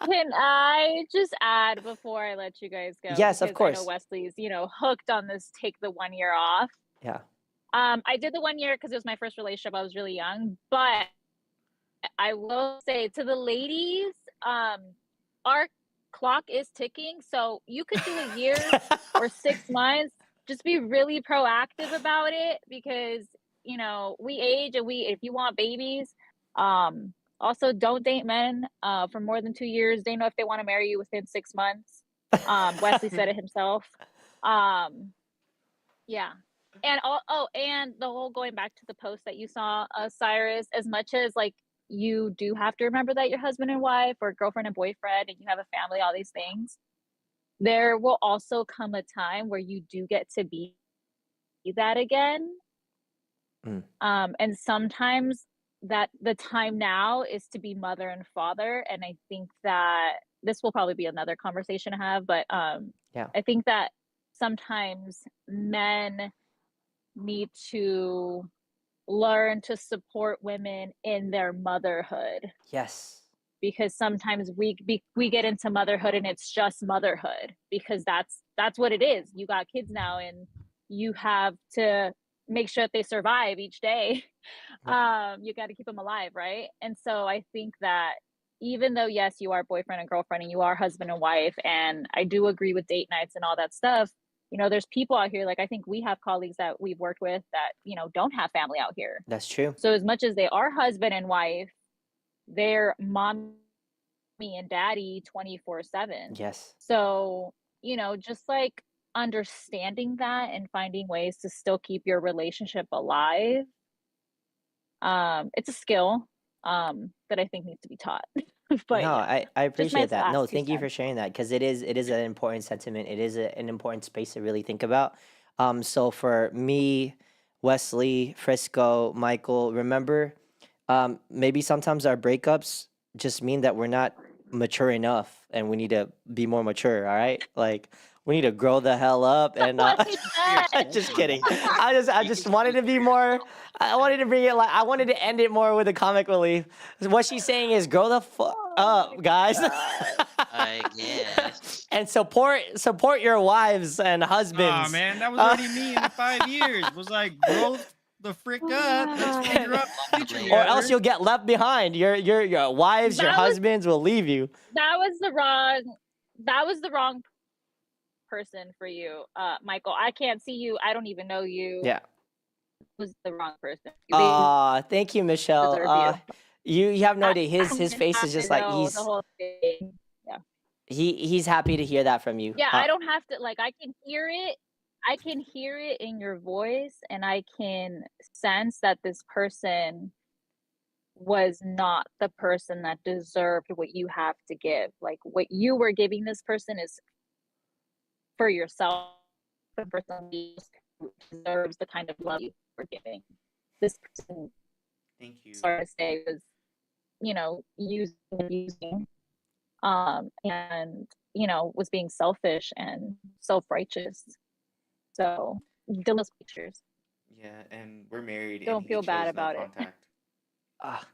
Can I just add before I let you guys go? Yes, of Because I know course. Wesley's, hooked on this take the 1 year off. Yeah. I did the 1 year because it was my first relationship. I was really young, but I will say to the ladies, our clock is ticking. So you could do a year or 6 months. Just be really proactive about it because we age and if you want babies, Also, don't date men for more than 2 years. They know if they want to marry you within 6 months. Wesley said it himself. Yeah. And and the whole going back to the post that you saw, Cyrus, as much as like you do have to remember that you're husband and wife or girlfriend and boyfriend and you have a family, all these things, there will also come a time where you do get to be that again. Mm. And sometimes that the time now is to be mother and father. And I think that this will probably be another conversation to have, but Yeah. I think that sometimes men need to learn to support women in their motherhood, Yes. because sometimes we get into motherhood and it's just motherhood because that's what it is. You got kids now and you have to make sure that they survive each day. You got to keep them alive, right? And so I think that even though yes, you are boyfriend and girlfriend and you are husband and wife, and I do agree with date nights and all that stuff, you know, there's people out here, like I think we have colleagues that we've worked with that, you know, don't have family out here. That's true. So as much as they are husband and wife, they're mommy and daddy 24/7. Yes. So, you know, just like understanding that and finding ways to still keep your relationship alive. It's a skill that I think needs to be taught. But No, yeah, I just my appreciate that. No, last 2 thank you for cents. sharing that because it is an important sentiment. It is an important space to really think about. So for me, Wesley, Frisco, Michael, remember, maybe sometimes our breakups just mean that we're not mature enough and we need to be more mature. All right, like we need to grow the hell up and What is that? just kidding. I just wanted to be more. I wanted to bring it like I wanted to end it more with a comic relief. What she's saying is grow the fuck Oh up, guys. God. I guess. And support your wives and husbands. Oh man, that was Uh, already me in 5 years. Was like, grow the frick up. Let's figure out the future Or or together. else you'll get left behind. Your wives, your That was husbands will leave you. that was the wrong person for you, Michael. I can't see you. I don't even know you. Yeah. Was the wrong person. They Thank you, Michelle. deserve you. You have no I idea. His don't face have is to just like know the whole thing. Yeah. he's happy to hear that from you. Yeah, I don't have to, like, I can hear it. I can hear it in your voice and I can sense that this person was not the person that deserved what you have to give. Like what you were giving this person is for yourself, the person who deserves the kind of love you were giving. This person, Thank you. sorry to say, was, you know, using, and, you know, was being selfish and self-righteous. So, delete those pictures. Yeah, and we're married. Don't and he feel bad chose no about it. contact. Ah,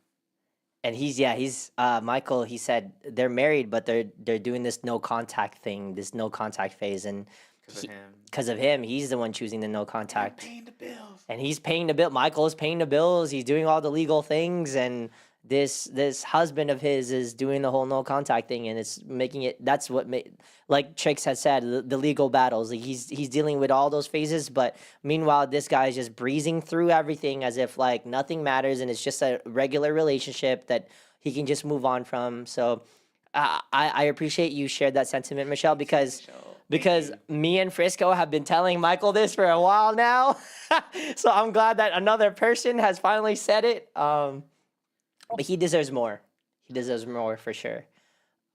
and he's Michael. He said they're married, but they're doing this no contact thing, this no contact phase, and Because of him. because of him, he's the one choosing the no I'm contact. paying the bills. And he's paying the bill. Michael is paying the bills. He's doing all the legal things, and this husband of his is doing the whole no contact thing, and it's making it. That's what like Trix has said, the legal battles. Like he's dealing with all those phases, but meanwhile, this guy is just breezing through everything as if like nothing matters, and it's just a regular relationship that he can just move on from. So, I appreciate you shared that sentiment, Michelle, because Michelle, thank you. me and Frisco have been telling Michael this for a while now. So I'm glad that another person has finally said it. But he deserves more. He deserves more for sure.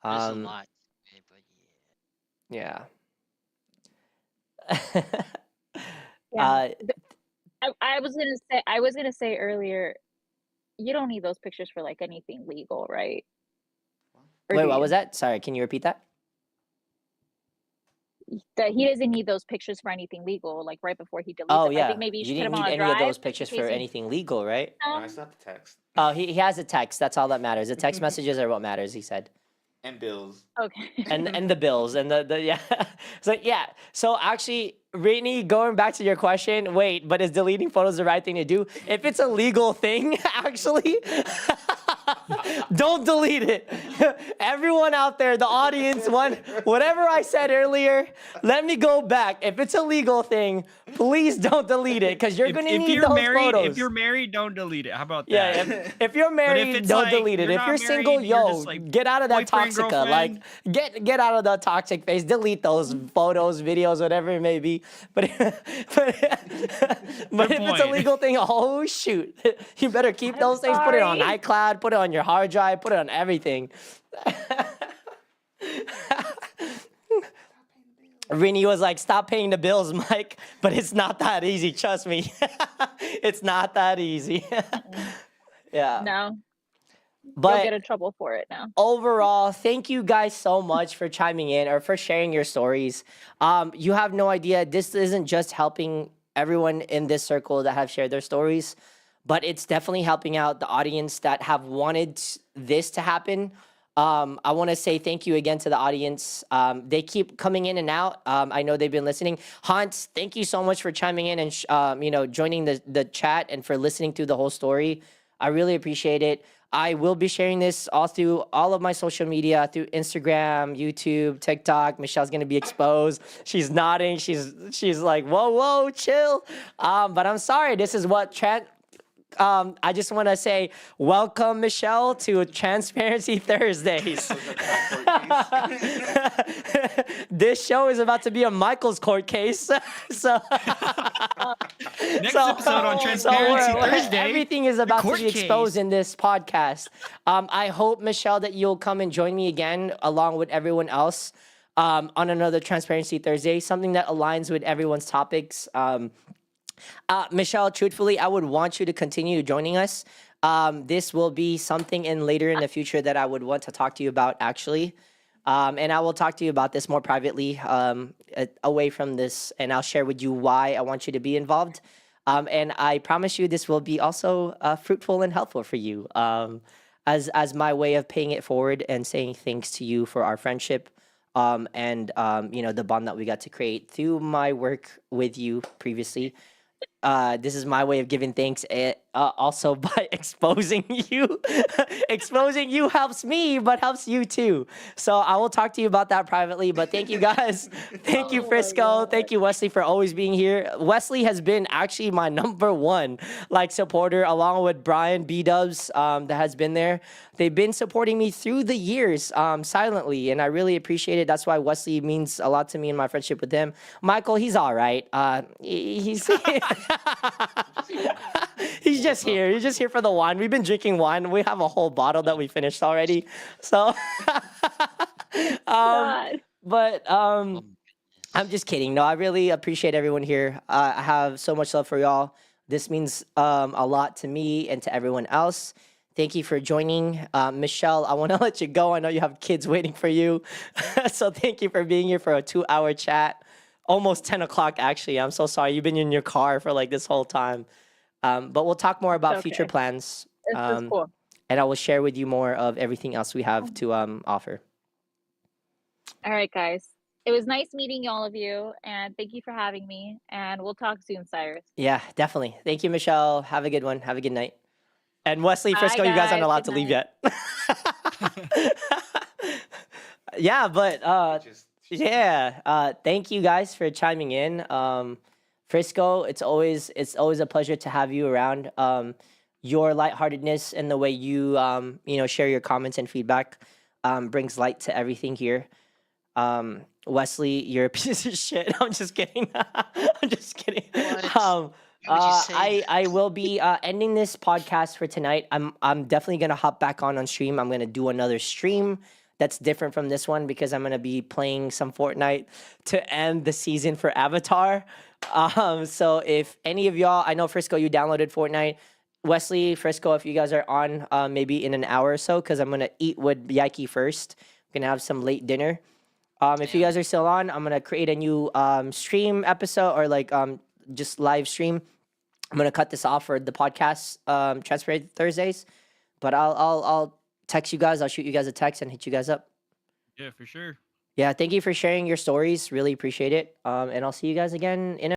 There's a lot to it, but yeah. Yeah. Yeah. I was gonna say earlier, you don't need those pictures for like anything legal, right? Or Wait, do what you? was that? Sorry, can you repeat that? That he doesn't need those pictures for anything legal, like right before he deletes Oh them. I yeah, think maybe you you should put didn't them need on a any of drive those in pictures case for he anything legal, right? No, I still have the text. Oh, he has a text. That's all that matters. The text messages are what matters. He said. And bills. Okay. And the bills and the yeah. So yeah. So actually, Brittany, going back to your question, wait, but is deleting photos the right thing to do? If it's a legal thing, actually, don't delete it. everyone out there, the audience, whatever I said earlier, let me go back. If it's a legal thing, please don't delete it because you're gonna need those photos. If you're married, don't delete it. How about that? Yeah, if you're married, it's don't like, delete it. you're If not you're single, married, you're yo, just, like, get out of that boyfriend, toxica. Like, get out of the toxic phase. Delete those photos, videos, whatever it may be. But but if it's a point. legal thing, oh shoot, you better keep those things. Put it on sorry. iCloud. Put it on your hard drive. Put it on everything. Rini was like, stop paying the bills, Mike. But it's not that easy. Trust me. It's not that easy. Yeah. No, But you'll get in trouble for it now. overall, thank you guys so much for chiming in or for sharing your stories. You have no idea. This isn't just helping everyone in this circle that have shared their stories, but it's definitely helping out the audience that have wanted this to happen. I want to say thank you again to the audience. They keep coming in and out. I know they've been listening. Hans, thank you so much for chiming in and joining the chat and for listening through the whole story. I really appreciate it. I will be sharing this all through all of my social media, through Instagram, YouTube, TikTok. Michelle's gonna be exposed. She's nodding. She's like, whoa, chill. But I'm sorry. This is what I just want to say, welcome, Michelle, to Transparency Thursdays. This show is about to be a Michael's court case. So Next episode on Transparency Thursday. everything is about to court be exposed case. in this podcast. I hope, Michelle, that you'll come and join me again, along with everyone else, on another Transparency Thursday, something that aligns with everyone's topics. Michelle, truthfully, I would want you to continue joining us. This will be something later in the future that I would want to talk to you about, actually. And I will talk to you about this more privately, away from this, and I'll share with you why I want you to be involved. And I promise you this will be also fruitful and helpful for you, as my way of paying it forward and saying thanks to you for our friendship, and the bond that we got to create through my work with you previously. This is my way of giving thanks, also by exposing you. Exposing you helps me, but helps you too. So I will talk to you about that privately. But thank you guys. Thank you, Frisco. Thank you, Wesley, for always being here. Wesley has been actually my number one supporter, along with Brian B-Dubs, that has been there. They've been supporting me through the years, silently, and I really appreciate it. That's why Wesley means a lot to me in my friendship with him. Michael, he's all right. He's he's just here. He's just here for the wine. We've been drinking wine. We have a whole bottle that we finished already. So, God. but I'm just kidding. No, I really appreciate everyone here. I have so much love for y'all. This means a lot to me and to everyone else. Thank you for joining. Michelle, I want to let you go. I know you have kids waiting for you. So thank you for being here for a 2-hour chat. Almost 10 o'clock, actually. I'm so sorry. You've been in your car for this whole time. But we'll talk more about future okay. plans. It's cool. And I will share with you more of everything else we have to offer. All right, guys. It was nice meeting all of you, and thank you for having me. And we'll talk soon, Cyrus. Yeah, definitely. Thank you, Michelle. Have a good one. Have a good night. And Wesley, Bye, Frisco, you guys aren't guys. allowed Good to leave night. yet. Yeah, but thank you guys for chiming in. Frisco, it's always a pleasure to have you around. Your lightheartedness and the way you share your comments and feedback brings light to everything here. Wesley, you're a piece of shit. I'm just kidding. I'm just kidding. What? Why would you say I will be ending this podcast for tonight. I'm definitely gonna hop back on stream. I'm gonna do another stream that's different from this one because I'm gonna be playing some Fortnite to end the season for Avatar. So if any of y'all, I know Frisco, you downloaded Fortnite. Wesley, Frisco, if you guys are on, maybe in an hour or so, because I'm gonna eat with Yike first. I'm gonna have some late dinner. If you guys are still on, I'm gonna create a new stream episode or just live stream. I'm gonna cut this off for the podcast, Transparent Thursdays. But I'll text you guys. I'll shoot you guys a text and hit you guys up. Yeah, for sure. Yeah, thank you for sharing your stories. Really appreciate it. And I'll see you guys again in